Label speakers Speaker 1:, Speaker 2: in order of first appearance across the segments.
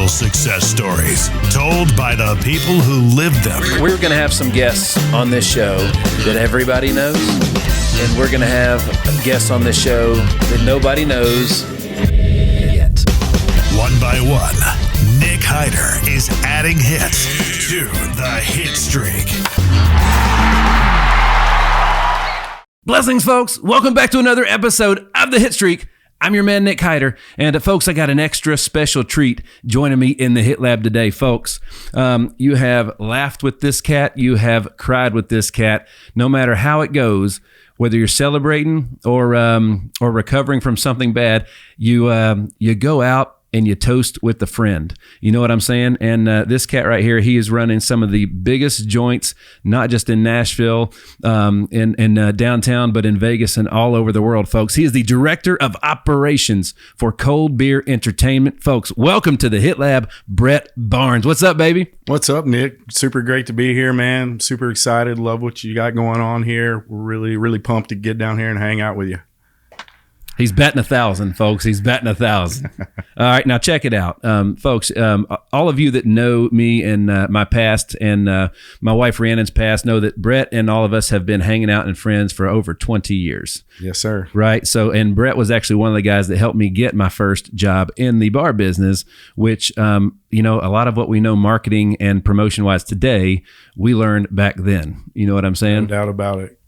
Speaker 1: real success stories told by the people who lived them.
Speaker 2: We're going to have some guests on this show that everybody knows, and we're going to have guests on this show that nobody knows yet.
Speaker 1: One by one, Nick Hyder is adding hits to the hit streak.
Speaker 3: Blessings, folks. Welcome back to another episode of the Hit Streak. I'm your man, Nick Hyder. And folks, I got an extra special treat joining me in the Hit Lab today, folks. You have laughed with this cat. You have cried with this cat. No matter how it goes, whether you're celebrating or recovering from something bad, you go out and you toast with a friend. You know what I'm saying? And this cat right here, he is running some of the biggest joints, not just in Nashville, in downtown, but in Vegas and all over the world, folks. He is the director of operations for Cold Beer Entertainment. Folks, welcome to the Hit Lab, Brett Barnes. What's up, baby?
Speaker 4: What's up, Nick? Super great to be here, man. Super excited. Love what you got going on here. We're really, really pumped to get down here and hang out with you.
Speaker 3: He's betting 1,000, folks. He's betting 1,000. All right, now check it out, folks. All of you that know me and my past and my wife Rhiannon's past know that Brett and all of us have been hanging out and friends for over 20 years.
Speaker 4: Yes, sir.
Speaker 3: Right. So, and Brett was actually one of the guys that helped me get my first job in the bar business, which, you know, a lot of what we know marketing and promotion wise today, we learned back then. You know what I'm saying?
Speaker 4: No doubt about it.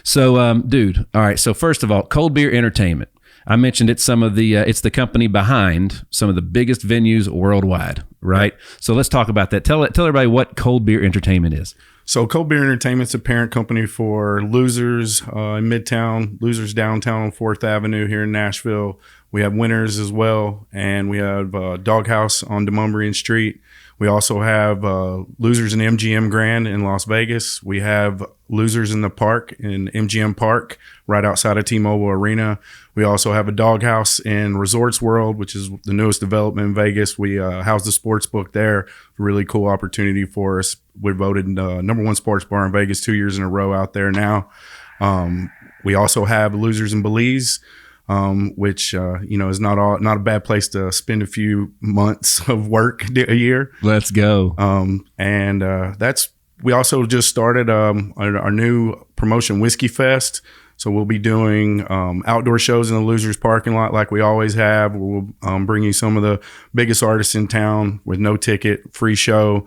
Speaker 3: So, dude. All right. So first of all, Cold Beer Entertainment. I mentioned it's it's the company behind some of the biggest venues worldwide, right? So let's talk about that. Tell everybody what Cold Beer Entertainment is.
Speaker 4: So Cold Beer Entertainment's a parent company for Losers in Midtown, Losers downtown on 4th Avenue here in Nashville. We have Winners as well, and we have Doghouse on Demumbrian Street. We also have Losers in MGM Grand in Las Vegas. We have Losers in the Park in MGM Park, right outside of T-Mobile Arena. We also have a Doghouse in Resorts World, which is the newest development in Vegas. We house the sports book there. Really cool opportunity for us. We're voted number one sports bar in Vegas 2 years in a row out there now. We also have Losers in Belize, which is not a bad place to spend a few months of work a year.
Speaker 3: Let's go.
Speaker 4: We also just started our new promotion, Whiskey Fest. So we'll be doing outdoor shows in the Losers parking lot like we always have. We'll bring you some of the biggest artists in town with no ticket, free show,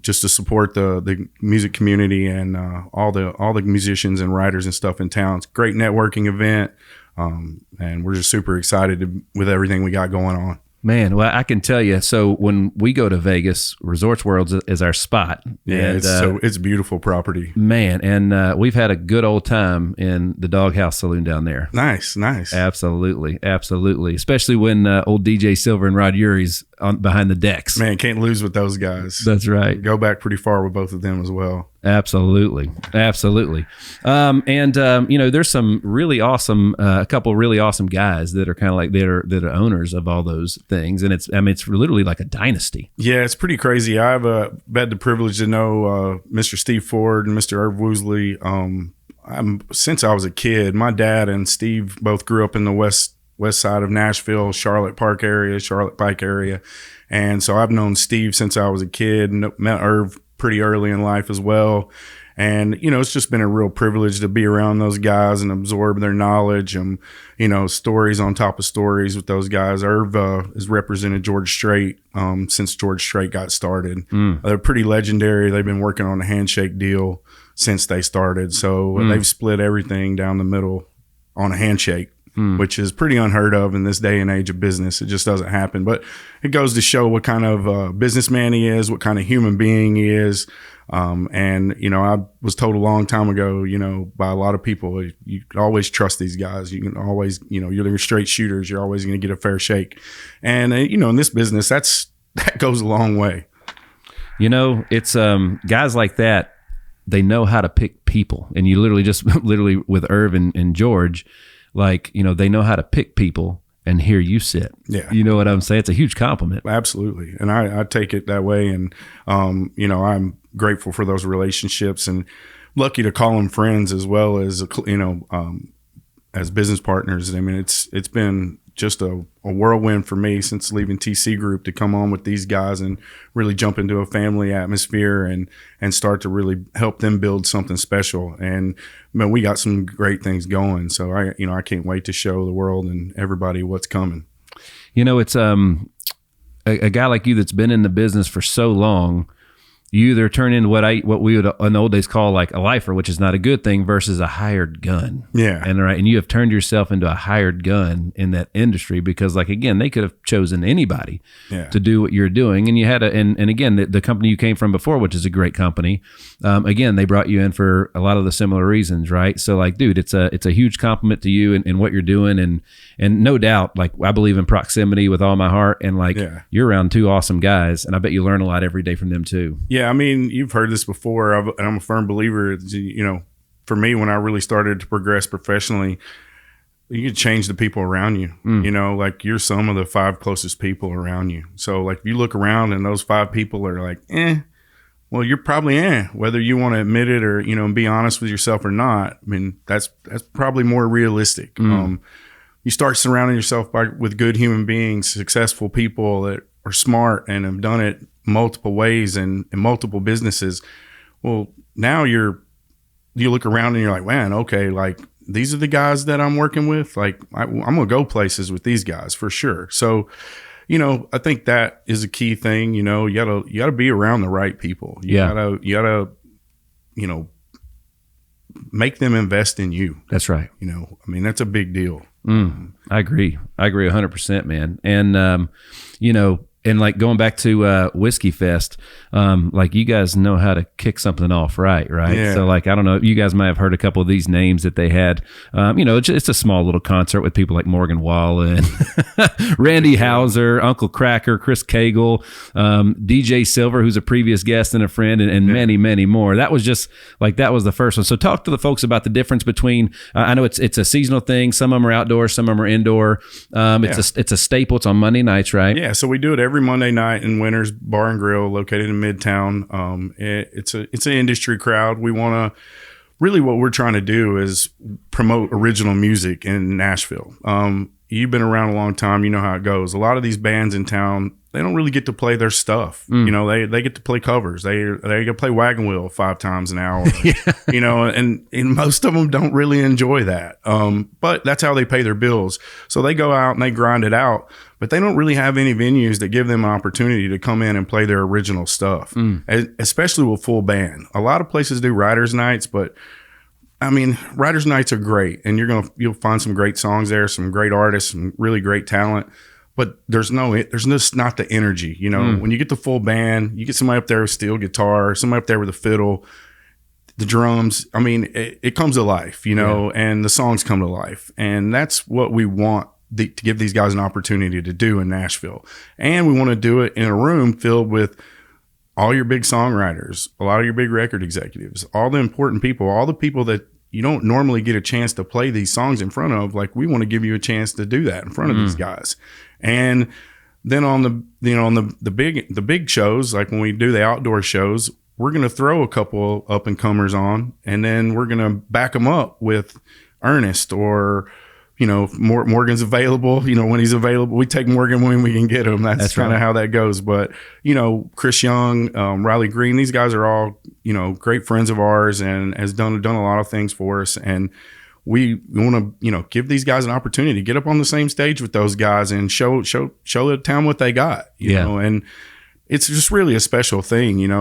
Speaker 4: just to support the music community and all the musicians and writers and stuff in town. It's a great networking event. And we're just super excited with everything we got going on.
Speaker 3: Man, well, I can tell you. So when we go to Vegas, Resorts World is our spot.
Speaker 4: Yeah,
Speaker 3: and,
Speaker 4: it's a beautiful property.
Speaker 3: Man, and we've had a good old time in the Doghouse Saloon down there.
Speaker 4: Nice.
Speaker 3: Absolutely. Especially when old DJ Silver and Rod Urie's behind the decks.
Speaker 4: Man, can't lose with those guys.
Speaker 3: That's right.
Speaker 4: Go back pretty far with both of them as well.
Speaker 3: Absolutely. There's some really awesome, a couple really awesome guys that are kind of like that are owners of all those things, and it's literally like a dynasty.
Speaker 4: Yeah, it's pretty crazy. I've had the privilege to know Mr. Steve Ford and Mr. Irv Woosley. Since I was a kid. My dad and Steve both grew up in the west side of Nashville, Charlotte Pike area, and so I've known Steve since I was a kid. Met Irv pretty early in life as well. And, it's just been a real privilege to be around those guys and absorb their knowledge and, stories on top of stories with those guys. Irv has represented George Strait since George Strait got started. They're pretty legendary. They've been working on a handshake deal since they started. So they've split everything down the middle on a handshake. Which is pretty unheard of in this day and age of business. It just doesn't happen. But it goes to show what kind of businessman he is, what kind of human being he is. I was told a long time ago, by a lot of people, you can always trust these guys. You can always, you're straight shooters. You're always going to get a fair shake. And, in this business, that goes a long way.
Speaker 3: It's guys like that, they know how to pick people. And you literally with Irv and George, they know how to pick people and here you sit.
Speaker 4: Yeah.
Speaker 3: You know what I'm saying? It's a huge compliment.
Speaker 4: Absolutely. And I take it that way. And, I'm grateful for those relationships and lucky to call them friends as well as, as business partners. I mean, it's been just a whirlwind for me since leaving TC Group to come on with these guys and really jump into a family atmosphere and start to really help them build something special. And man, we got some great things going. So I can't wait to show the world and everybody what's coming.
Speaker 3: It's a guy like you that's been in the business for so long. You either turn into what we would in the old days call like a lifer, which is not a good thing, versus a hired gun.
Speaker 4: Yeah.
Speaker 3: And you have turned yourself into a hired gun in that industry because, like, again, they could have chosen anybody to do what you're doing. And you had and again, the company you came from before, which is a great company, again, they brought you in for a lot of the similar reasons, right? So, like, dude, it's a huge compliment to you and what you're doing. And no doubt, like, I believe in proximity with all my heart. And, like, you're around two awesome guys. And I bet you learn a lot every day from them too.
Speaker 4: Yeah, I mean, you've heard this before, and I'm a firm believer. For me, when I really started to progress professionally, you could change the people around you. Like you're some of the 5 closest people around you. So, like, if you look around and those 5 people are like, well, you're probably whether you want to admit it or be honest with yourself or not. I mean, that's probably more realistic. You start surrounding yourself with good human beings, successful people that are smart and have done it multiple ways and in multiple businesses. Well, now you look around and you're like, man, okay, like these are the guys that I'm working with. Like I'm gonna go places with these guys for sure. So, I think that is a key thing. You gotta be around the right people. You gotta make them invest in you.
Speaker 3: That's right.
Speaker 4: I mean, that's a big deal.
Speaker 3: I agree 100%, man. And and like going back to Whiskey Fest, like you guys know how to kick something off right?
Speaker 4: Yeah.
Speaker 3: So like, I don't know, you guys might have heard a couple of these names that they had. It's a small little concert with people like Morgan Wallen, Randy Hauser, Uncle Cracker, Chris Cagle, DJ Silver, who's a previous guest and a friend, and many, many more. That was just like, that was the first one. So talk to the folks about the difference between, I know it's a seasonal thing. Some of them are outdoor, some of them are indoor. It's a staple. It's on Monday nights, right?
Speaker 4: Yeah. So we do it every Monday night in Winters Bar and Grill, located in Midtown. It's an industry crowd. We want to really, what we're trying to do is promote original music in Nashville. You've been around a long time. You know how it goes. A lot of these bands in town, they don't really get to play their stuff. They get to play covers. They get to play Wagon Wheel 5 times an hour. And most of them don't really enjoy that. But that's how they pay their bills. So they go out and they grind it out. But they don't really have any venues that give them an opportunity to come in and play their original stuff, especially with full band. A lot of places do writers' nights, but I mean, writers' nights are great, and you'll find some great songs there, some great artists, some really great talent. But there's just not the energy. When you get the full band, you get somebody up there with steel guitar, somebody up there with a fiddle, the drums. I mean, it comes to life, and the songs come to life, and that's what we want to give these guys an opportunity to do in Nashville. And we want to do it in a room filled with all your big songwriters, a lot of your big record executives, all the important people, all the people that you don't normally get a chance to play these songs in front of. Like, we want to give you a chance to do that in front of these guys. And then on the big shows, like when we do the outdoor shows, we're going to throw a couple up and comers on, and then we're going to back them up with Ernest or Morgan's available. When he's available, we take Morgan when we can get him. That's kind of how that goes. But Chris Young, Riley Green, these guys are all great friends of ours and has done a lot of things for us. And we want to give these guys an opportunity to get up on the same stage with those guys and show the town what they got. You know, and it's just really a special thing.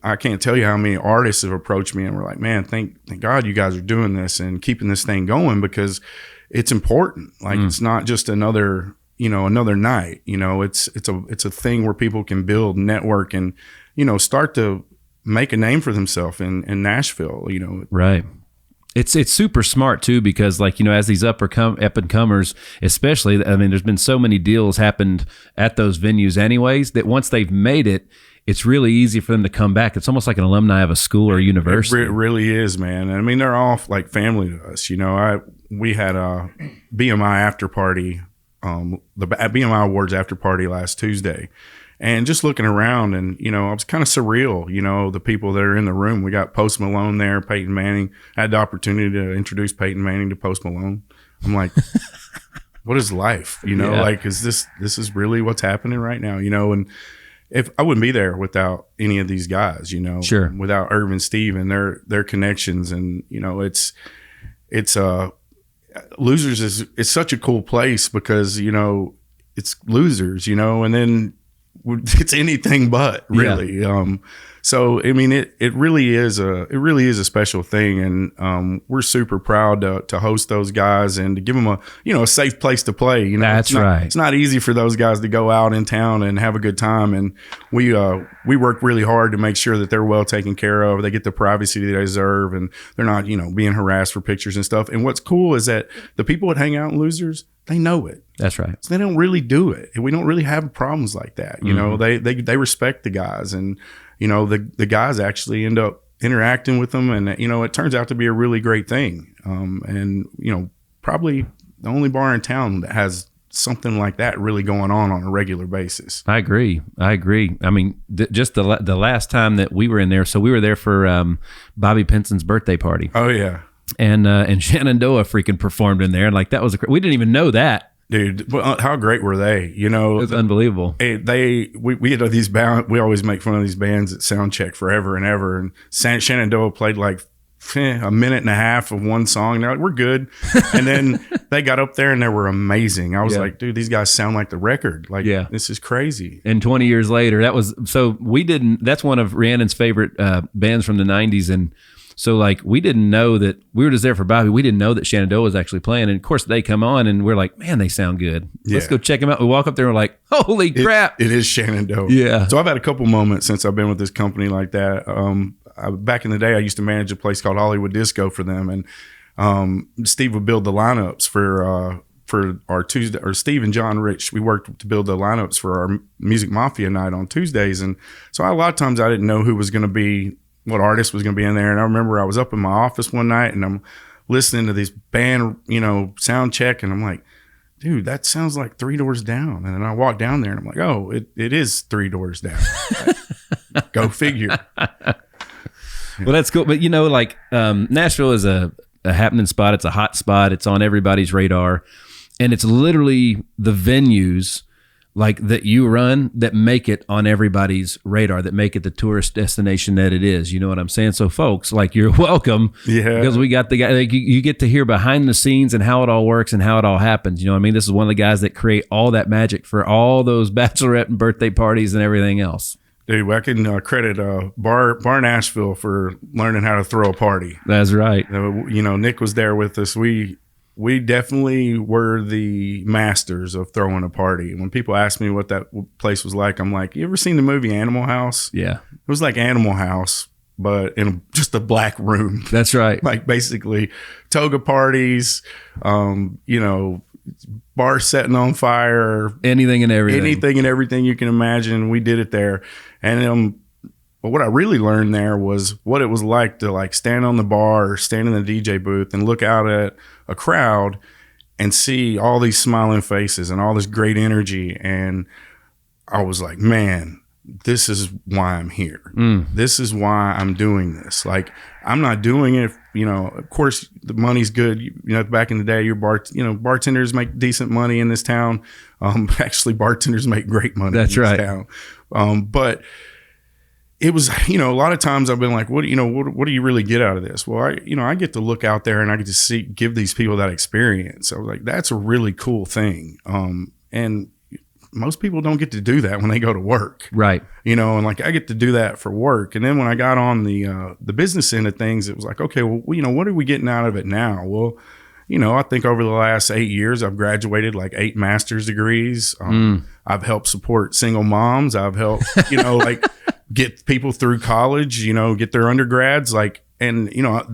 Speaker 4: I can't tell you how many artists have approached me and we're like, man, thank God you guys are doing this and keeping this thing going, because it's important. Like, it's not just another night. It's a thing where people can build, network, and start to make a name for themselves in Nashville.
Speaker 3: Right. It's super smart too, because as these up and comers, especially, I mean, there's been so many deals happened at those venues anyways, that once they've made it, it's really easy for them to come back. It's almost like an alumni of a school or a university.
Speaker 4: It really is, man. I mean, they're all like family to us. We had a BMI after party, the BMI Awards after party last Tuesday. And just looking around, and it was kind of surreal. The people that are in the room. We got Post Malone there, Peyton Manning. I had the opportunity to introduce Peyton Manning to Post Malone. I'm like, what is life? You know, like, is this is really what's happening right now? You know, and if I wouldn't be there without any of these guys, you know,
Speaker 3: Sure.
Speaker 4: without Irv and Steve and their connections. And, you know, it's Losers it's such a cool place because, you know, it's losers, you know, and then it's anything but really. So, I mean, it really is a special thing. And we're super proud to host those guys and to give them a safe place to play. You know,
Speaker 3: That's right.
Speaker 4: It's not easy for those guys to go out in town and have a good time. And we work really hard to make sure that they're well taken care of. They get the privacy they deserve and they're not, you know, being harassed for pictures and stuff. And what's cool is that the people that hang out in Losers, they know it.
Speaker 3: That's right.
Speaker 4: So they don't really do it. And we don't really have problems like that. You know, they respect the guys, and, you know, the guys actually end up interacting with them, and, you know, it turns out to be a really great thing. And, you know, probably the only bar in town that has something like that really going on a regular basis. I
Speaker 3: agree. I mean, just the last time that we were in there, so we were there for Bobby Pinson's birthday party.
Speaker 4: Oh yeah.
Speaker 3: And Shenandoah freaking performed in there, and like that was we didn't even know that.
Speaker 4: Dude, how great were they? You know,
Speaker 3: it was unbelievable.
Speaker 4: We had these bands. We always make fun of these bands that sound check forever and ever. And Shenandoah played like a minute and a half of one song. They're like, we're good. And then they got up there and they were amazing. I was like, dude, these guys sound like the record. Like, this is crazy.
Speaker 3: And 20 years later, that's one of Rhiannon's favorite bands from the 90s. And so, like, we didn't know that we were just there for Bobby. We didn't know that Shenandoah was actually playing. And of course, they come on and we're like, man, they sound good. Let's go check them out. We walk up there and we're like, holy crap.
Speaker 4: It is Shenandoah.
Speaker 3: Yeah.
Speaker 4: So I've had a couple moments since I've been with this company like that. Back in the day, I used to manage a place called Hollywood Disco for them. And Steve would build the lineups for our Tuesday, or Steve and John Rich, we worked to build the lineups for our Music Mafia night on Tuesdays. And so a lot of times I didn't know who was going to be, what artist was going to be in there. And I remember I was up in my office one night and I'm listening to this band, you know, sound check. And I'm like, dude, that sounds like Three Doors Down. And then I walked down there and I'm like, oh, it is Three Doors Down. Go figure.
Speaker 3: Well, that's cool. But, you know, like Nashville is a happening spot. It's a hot spot. It's on everybody's radar. And it's literally the venues like that you run that make it on everybody's radar, that make it the tourist destination that it is. You know what I'm saying? So folks, like, you're welcome.
Speaker 4: Yeah.
Speaker 3: Because we got the guy, like, you get to hear behind the scenes and how it all works and how it all happens. You know what I mean? This is one of the guys that create all that magic for all those bachelorette and birthday parties and everything else.
Speaker 4: Dude, I can credit Bar Nashville for learning how to throw a party.
Speaker 3: That's right.
Speaker 4: You know, Nick was there with us. We definitely were the masters of throwing a party. When people ask me what that place was like, I'm like, you ever seen the movie Animal House?
Speaker 3: Yeah.
Speaker 4: It was like Animal House, but in just a black room.
Speaker 3: That's right.
Speaker 4: Like basically toga parties, you know, bar setting on fire.
Speaker 3: Anything and everything.
Speaker 4: Anything and everything you can imagine. We did it there. And but what I really learned there was what it was like to like stand on the bar or stand in the DJ booth and look out at a crowd and see all these smiling faces and all this great energy. And I was like, man, this is why I'm here. This is why I'm doing this. Like, I'm not doing it, you know, of course the money's good. You know, back in the day, bartenders make decent money in this town. Actually, bartenders make great money in this town. But it was, you know, a lot of times I've been like, what do you really get out of this? Well, I get to look out there and I get to give these people that experience. I was like, that's a really cool thing. And most people don't get to do that when they go to work.
Speaker 3: Right.
Speaker 4: You know, and like I get to do that for work. And then when I got on the business end of things, it was like, okay, well, you know, what are we getting out of it now? Well, you know, I think over the last 8 years, I've graduated like 8 master's degrees. I've helped support single moms. I've helped, you know, like get people through college, you know, get their undergrads. Like, and, you know,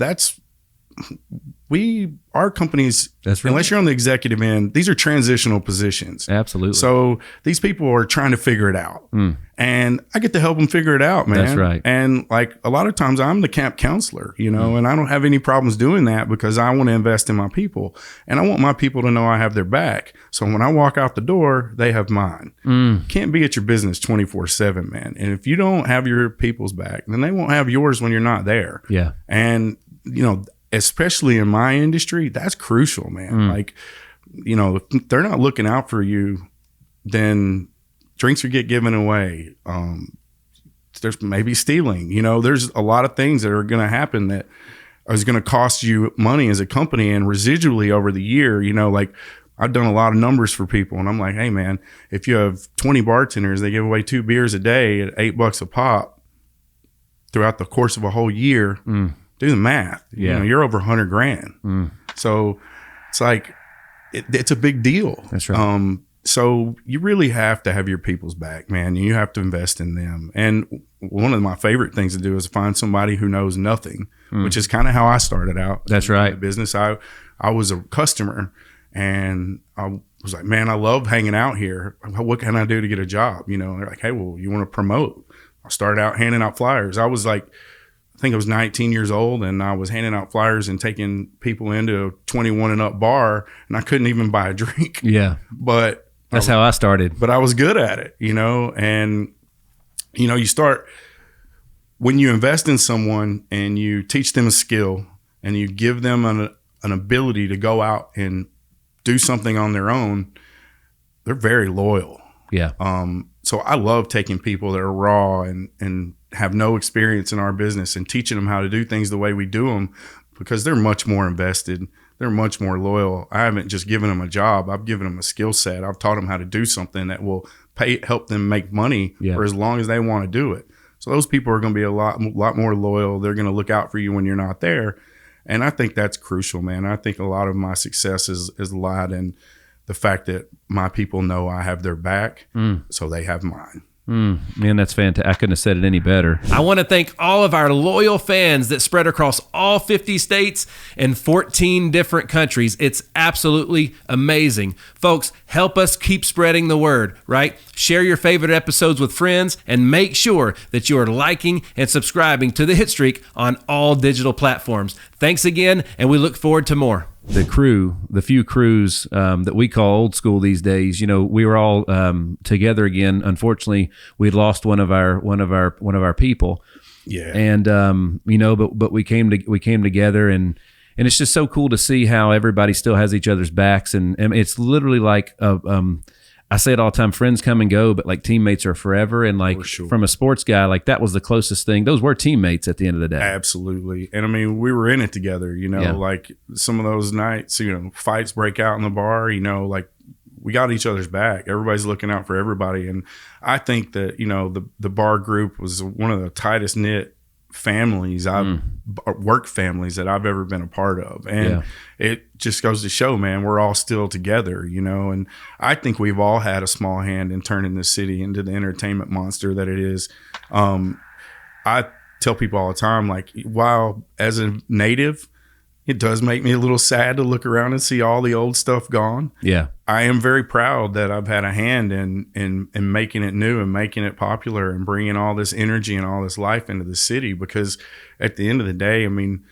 Speaker 4: our companies, unless you're on the executive end, these are transitional positions.
Speaker 3: Absolutely.
Speaker 4: So these people are trying to figure it out. And I get to help them figure it out, man.
Speaker 3: That's right.
Speaker 4: And like a lot of times I'm the camp counselor, you know, and I don't have any problems doing that because I want to invest in my people and I want my people to know I have their back. So when I walk out the door, they have mine. Can't be at your business 24/7, man. And if you don't have your people's back, then they won't have yours when you're not there.
Speaker 3: Yeah.
Speaker 4: And, you know, especially in my industry, that's crucial, man. Like if they're not looking out for you, then drinks will get given away. There's maybe stealing. There's a lot of things that are going to happen that is going to cost you money as a company, and residually over the year. Like I've done a lot of numbers for people, and I'm like, hey man, if you have 20 bartenders, they give away 2 beers a day at $8 a pop throughout the course of a whole year. Do the math.
Speaker 3: Yeah.
Speaker 4: You're over $100,000. So it's like it's a big deal.
Speaker 3: That's right.
Speaker 4: So you really have to have your people's back, man. You have to invest in them. And one of my favorite things to do is find somebody who knows nothing, which is kind of how I started out.
Speaker 3: That's right.
Speaker 4: In the business. I was a customer, and I was like, man, I love hanging out here. What can I do to get a job? And they're like, hey, well, you want to promote? I started out handing out flyers. I was like, I think I was 19 years old, and I was handing out flyers and taking people into a 21 and up bar, and I couldn't even buy a drink.
Speaker 3: Yeah.
Speaker 4: But
Speaker 3: that's how I started.
Speaker 4: But I was good at it, and you start, when you invest in someone and you teach them a skill and you give them an ability to go out and do something on their own, they're very loyal.
Speaker 3: Yeah.
Speaker 4: So I love taking people that are raw and have no experience in our business and teaching them how to do things the way we do them, because they're much more invested. They're much more loyal. I haven't just given them a job. I've given them a skill set. I've taught them how to do something that will help them make money for as long as they want to do it. So those people are going to be a lot more loyal. They're going to look out for you when you're not there. And I think that's crucial, man. I think a lot of my success is lied in the fact that my people know I have their back, so they have mine.
Speaker 3: Man, that's fantastic. I couldn't have said it any better. I want to thank all of our loyal fans that spread across all 50 states and 14 different countries. It's absolutely amazing. Folks, help us keep spreading the word, right? Share your favorite episodes with friends, and make sure that you are liking and subscribing to the Hitstreak on all digital platforms. Thanks again, and we look forward to more. The few crews that we call old school these days, we were all together again. Unfortunately, we'd lost one of our people.
Speaker 4: Yeah. And
Speaker 3: but we came together, and it's just so cool to see how everybody still has each other's backs, and it's literally like I say it all the time, friends come and go, but like teammates are forever. And like from a sports guy, like that was the closest thing. Those were teammates at the end of the day.
Speaker 4: Absolutely. And I mean, we were in it together, like some of those nights, fights break out in the bar, like we got each other's back. Everybody's looking out for everybody. And I think that, the bar group was one of the tightest knit families, work families that I've ever been a part of. And it just goes to show, man, we're all still together, and I think we've all had a small hand in turning the city into the entertainment monster that it is. I tell people all the time, like, while as a native, it does make me a little sad to look around and see all the old stuff gone.
Speaker 3: Yeah.
Speaker 4: I am very proud that I've had a hand in making it new and making it popular and bringing all this energy and all this life into the city, because at the end of the day, I mean,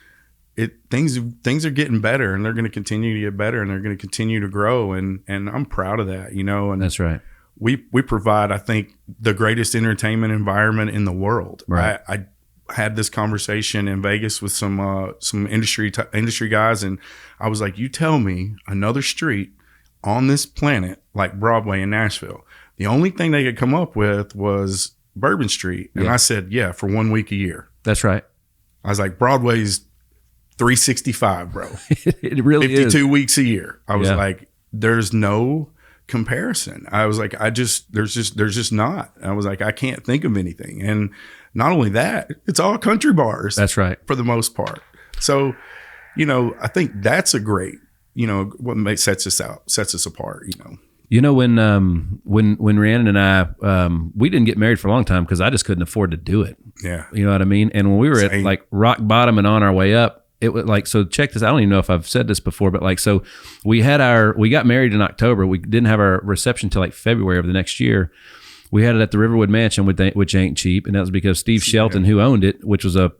Speaker 4: things are getting better, and they're going to continue to get better, and they're going to continue to grow. And I'm proud of that, and
Speaker 3: that's right.
Speaker 4: We provide, I think, the greatest entertainment environment in the world.
Speaker 3: Right.
Speaker 4: I had this conversation in Vegas with some industry guys, and I was like, you tell me another street on this planet like Broadway in Nashville. The only thing they could come up with was Bourbon Street. And I said, yeah, for 1 week a year.
Speaker 3: That's right.
Speaker 4: I was like, Broadway's 365, bro.
Speaker 3: It really
Speaker 4: 52
Speaker 3: is.
Speaker 4: 52 weeks a year. I was like, there's no comparison. I was like, there's just not. I was like, I can't think of anything. And not only that, it's all country bars.
Speaker 3: That's right.
Speaker 4: For the most part. So, I think that's a great, what sets us apart,
Speaker 3: when Rhiannon and I, we didn't get married for a long time because I just couldn't afford to do it.
Speaker 4: Yeah.
Speaker 3: You know what I mean? And when we were at like rock bottom and on our way up, it was like, so check this. I don't even know if I've said this before, but like, so we got married in October. We didn't have our reception till like February of the next year. We had it at the Riverwood Mansion, which ain't cheap, and that was because Steve Shelton, who owned it, which was a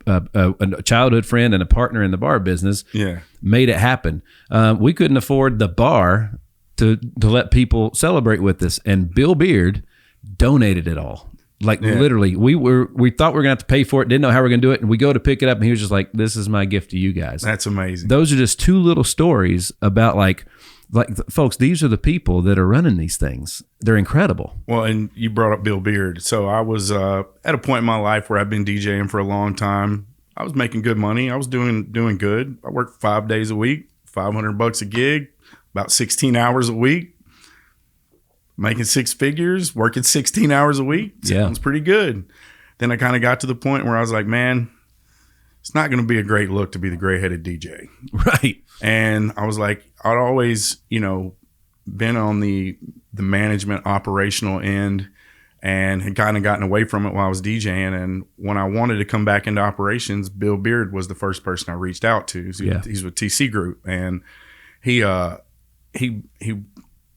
Speaker 3: childhood friend and a partner in the bar business, made it happen. We couldn't afford the bar to let people celebrate with us, and Bill Beard donated it all. Like literally, we thought we were gonna have to pay for it, didn't know how we were gonna do it, and we go to pick it up, and he was just like, "This is my gift to you guys."
Speaker 4: That's amazing.
Speaker 3: Those are just two little stories about like like, folks, these are the people that are running these things. They're incredible.
Speaker 4: Well, and you brought up Bill Beard. So I was at a point in my life where I've been DJing for a long time. I was making good money. I was doing good. I worked 5 days a week, $500 a gig, about 16 hours a week, making six figures, working 16 hours a week. Sounds pretty good. Then I kind of got to the point where I was like, man, it's not going to be a great look to be the gray-headed DJ.
Speaker 3: Right.
Speaker 4: And I was like, I'd always, been on the management operational end and had kind of gotten away from it while I was DJing. And when I wanted to come back into operations, Bill Beard was the first person I reached out to. He's with TC Group. And he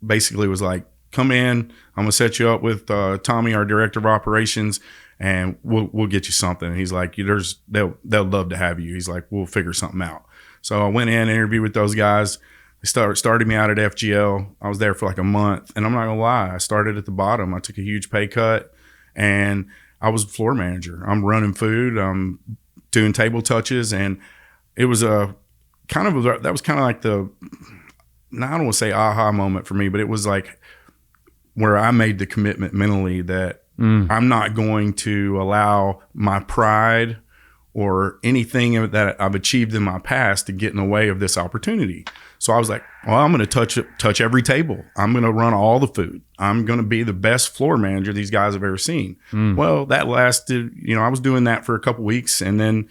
Speaker 4: basically was like, come in, I'm going to set you up with Tommy, our director of operations, and we'll get you something. And he's like, they'll love to have you. He's like, we'll figure something out. So I went in and interviewed with those guys. They started me out at FGL. I was there for like a month. And I'm not going to lie, I started at the bottom. I took a huge pay cut and I was floor manager. I'm running food. I'm doing table touches. And it was that was kind of like I don't want to say aha moment for me, but it was like where I made the commitment mentally that I'm not going to allow my pride or anything that I've achieved in my past to get in the way of this opportunity. So I was like, well, I'm going to touch every table. I'm going to run all the food. I'm going to be the best floor manager these guys have ever seen. Well, that lasted, I was doing that for a couple weeks, and then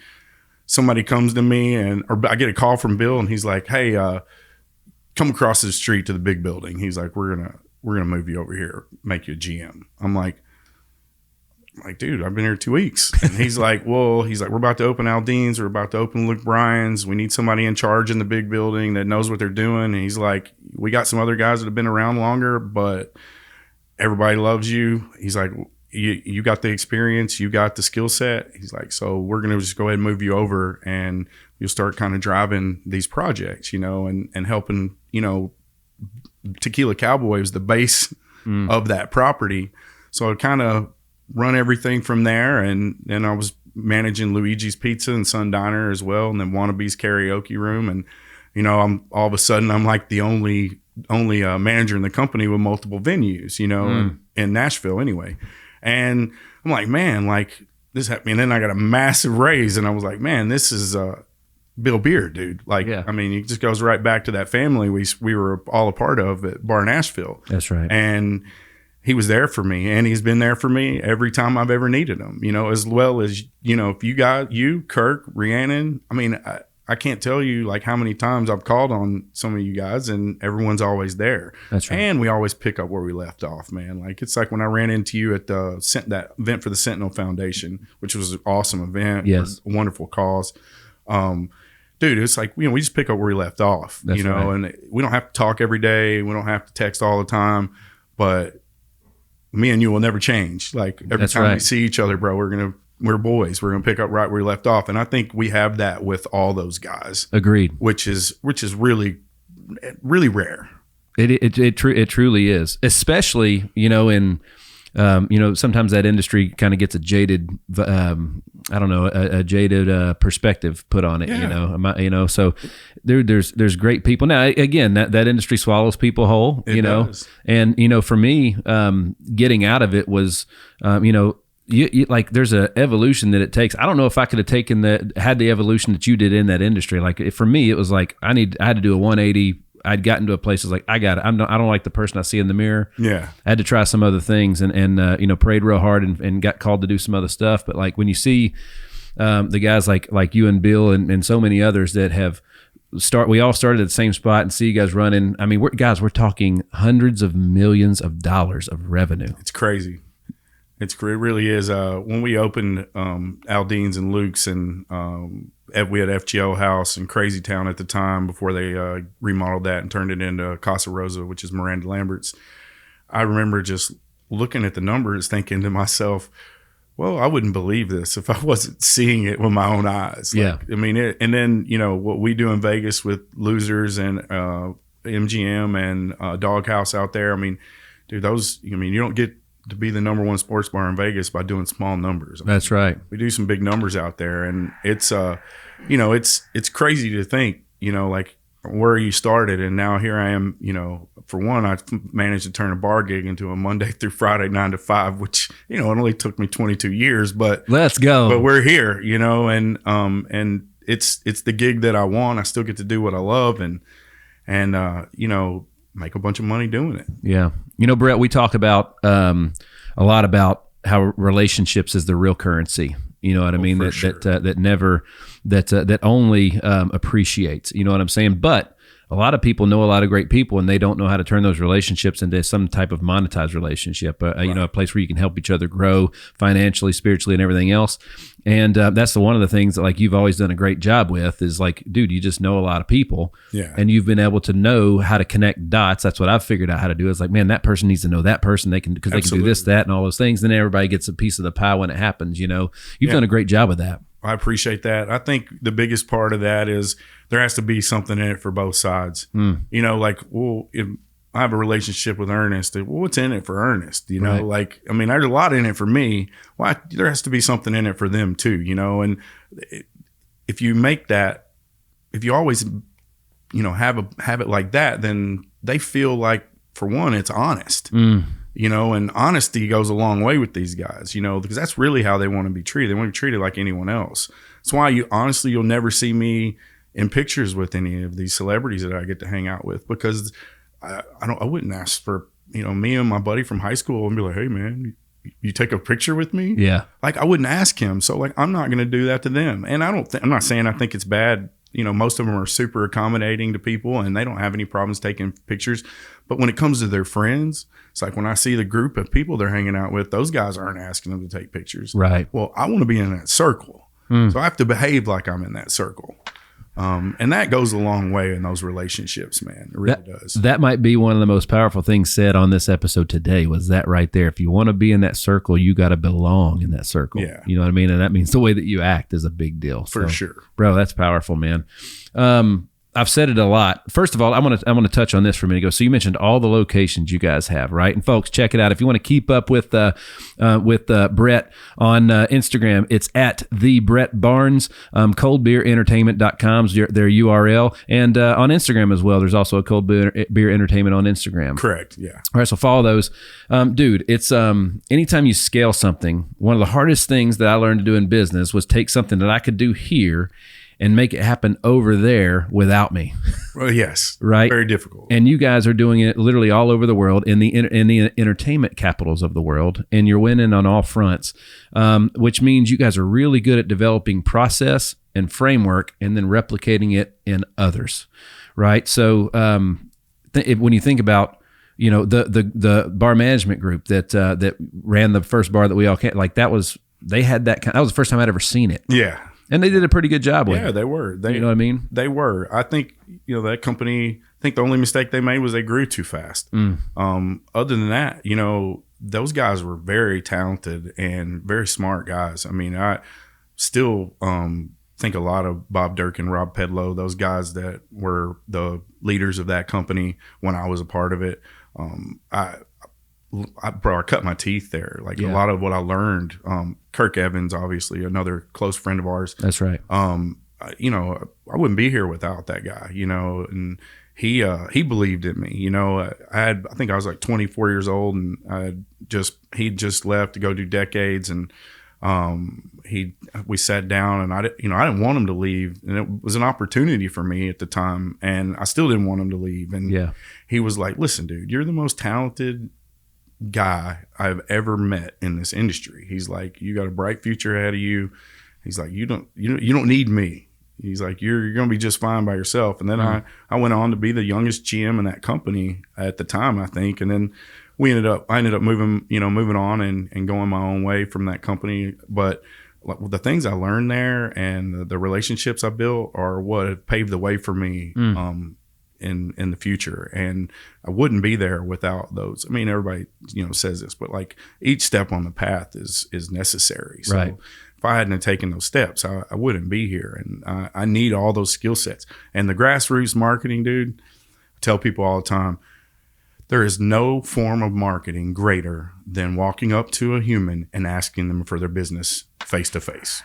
Speaker 4: somebody comes to me or I get a call from Bill, and he's like, hey, come across the street to the big building. He's like, we're going to move you over here, make you a GM. I'm like, dude, I've been here 2 weeks. And he's like, we're about to open Aldean's. We're about to open Luke Bryan's. We need somebody in charge in the big building that knows what they're doing. And he's like, we got some other guys that have been around longer, but everybody loves you. He's like, you got the experience, you got the skill set. He's like, so we're going to just go ahead and move you over, and you'll start kind of driving these projects, and helping, Tequila Cowboy was the base of that property. So I kind of run everything from there, and then I was managing Luigi's Pizza and Sun Diner as well, and then Wannabe's karaoke room. And I'm all of a sudden I'm like the only manager in the company with multiple venues, in Nashville anyway. And I'm like, man, like this happened. And then I got a massive raise, and I was like, man, this is Bill Beard, dude. Like, yeah. I mean, it just goes right back to that family we were all a part of at Bar Nashville.
Speaker 3: That's right.
Speaker 4: And he was there for me, and he's been there for me every time I've ever needed him, as well as, if you got Kirk, Rhiannon, I mean, I can't tell you like how many times I've called on some of you guys, and everyone's always there. That's right. And we always pick up where we left off, man. Like, it's like when I ran into you at that event for the Sentinel Foundation, which was an awesome event. Yes. A wonderful cause. Dude, it's like, we just pick up where we left off, right. And we don't have to talk every day. We don't have to text all the time, but me and you will never change. Like, every time we see each other, bro, we're boys. We're gonna pick up right where we left off, and I think we have that with all those guys.
Speaker 3: Agreed.
Speaker 4: Which is really, really rare.
Speaker 3: It truly is, especially in sometimes that industry kind of gets a jaded, a jaded perspective put on it. Yeah. So there's great people. Now, again, that industry swallows people whole. It does. And for me, getting out of it was, you like, there's a evolution that it takes. I don't know if I could have had the evolution that you did in that industry. Like, for me, it was like I had to do a 180. I'd gotten to a place like, I got it. I don't like the person I see in the mirror.
Speaker 4: Yeah.
Speaker 3: I had to try some other things and prayed real hard and got called to do some other stuff. But like, when you see the guys like you and Bill and so many others that have we all started at the same spot, and see you guys running. I mean, we're talking hundreds of millions of dollars of revenue.
Speaker 4: It's crazy. It really is. When we opened Aldean's and Luke's, and we had FGL House in Crazy Town at the time before they remodeled that and turned it into Casa Rosa, which is Miranda Lambert's. I remember just looking at the numbers, thinking to myself, well, I wouldn't believe this if I wasn't seeing it with my own eyes.
Speaker 3: Yeah.
Speaker 4: I mean, and then, what we do in Vegas with Losers and MGM and Doghouse out there. I mean, dude, you don't get to be the number one sports bar in Vegas by doing small numbers.
Speaker 3: That's right.
Speaker 4: We do some big numbers out there, and it's it's crazy to think, like where you started, and now here I am. For one, I managed to turn a bar gig into a Monday through Friday 9 to 5, which it only took me 22 years, but
Speaker 3: let's go.
Speaker 4: But we're here, and it's the gig that I want. I still get to do what I love, and make a bunch of money doing it.
Speaker 3: Yeah, Brett, we talk about a lot about how relationships is the real currency. You know what I mean? That only appreciates. You know what I'm saying? But a lot of people know a lot of great people, and they don't know how to turn those relationships into some type of monetized relationship. A place where you can help each other grow financially, spiritually, and everything else. And that's one of the things that, like, you've always done a great job with is, like, dude, you just know a lot of people, and you've been able to know how to connect dots. That's what I've figured out how to do. It's like, man, that person needs to know that person. They can do this, that, and all those things. Then everybody gets a piece of the pie when it happens. You've done a great job with that.
Speaker 4: I appreciate that. I think the biggest part of that is there has to be something in it for both sides. If I have a relationship with Ernest, what's in it for Ernest? There's a lot in it for me. There has to be something in it for them too, and if you make that, if you always, have it like that, then they feel like, for one, it's honest. And honesty goes a long way with these guys, because that's really how they want to be treated. They want to be treated like anyone else. That's why you'll never see me in pictures with any of these celebrities that I get to hang out with, because I wouldn't ask for, me and my buddy from high school and be like, hey man, you take a picture with me?
Speaker 3: Yeah.
Speaker 4: Like, I wouldn't ask him. So, like, I'm not going to do that to them. And I'm not saying I think it's bad. Most of them are super accommodating to people and they don't have any problems taking pictures. But when it comes to their friends, it's like when I see the group of people they're hanging out with, those guys aren't asking them to take pictures.
Speaker 3: Right.
Speaker 4: Well, I want to be in that circle. So I have to behave like I'm in that circle. And that goes a long way in those relationships, man. It really does. That
Speaker 3: might be one of the most powerful things said on this episode today, was that right there. If you want to be in that circle, you got to belong in that circle.
Speaker 4: Yeah.
Speaker 3: You know what I mean? And that means the way that you act is a big deal.
Speaker 4: For sure.
Speaker 3: Bro, that's powerful, man. I've said it a lot. First of all, I want to touch on this for a minute ago. So you mentioned all the locations you guys have, right? And folks, check it out. If you want to keep up with Brett on Instagram, it's at the Brett Barnes. Coldbeerentertainment.com is their URL, and on Instagram as well. There's also a Cold Beer Entertainment on Instagram.
Speaker 4: Correct. Yeah.
Speaker 3: All right. So follow those, dude. It's anytime you scale something, one of the hardest things that I learned to do in business was take something that I could do here and make it happen over there without me.
Speaker 4: Well, yes.
Speaker 3: Right?
Speaker 4: Very difficult.
Speaker 3: And you guys are doing it literally all over the world, in the entertainment capitals of the world, and you're winning on all fronts, which means you guys are really good at developing process and framework and then replicating it in others, right? So when you think about, the bar management group that ran the first bar that we all came, like that was the first time I'd ever seen it.
Speaker 4: Yeah.
Speaker 3: And they did a pretty good job with it.
Speaker 4: Yeah, they were.
Speaker 3: You know what I mean?
Speaker 4: They were. I think, that company, I think the only mistake they made was they grew too fast. Other than that, those guys were very talented and very smart guys. I mean, I still think a lot of Bob Durkin, Rob Pedlow, those guys that were the leaders of that company when I was a part of it. I cut my teeth there. A lot of what I learned, Kirk Evans, obviously another close friend of ours.
Speaker 3: That's right.
Speaker 4: I wouldn't be here without that guy, and he believed in me. I think I was like 24 years old, and he'd just left to go do decades, and we sat down, and I didn't want him to leave, and it was an opportunity for me at the time, and I still didn't want him to leave. And he was like, "Listen, dude, you're the most talented guy I've ever met in this industry." He's like, "You got a bright future ahead of you." He's like, you don't need me." He's like, you're going to be just fine by yourself. And then I went on to be the youngest GM in that company at the time, I think. And then I ended up moving on and going my own way from that company. But the things I learned there and the relationships I built are what have paved the way for me in the future. And I wouldn't be there without those. I mean, everybody, says this, but like each step on the path is necessary. So
Speaker 3: right.
Speaker 4: If I hadn't taken those steps, I wouldn't be here. And I need all those skill sets. And the grassroots marketing, dude, I tell people all the time, there is no form of marketing greater than walking up to a human and asking them for their business face to face.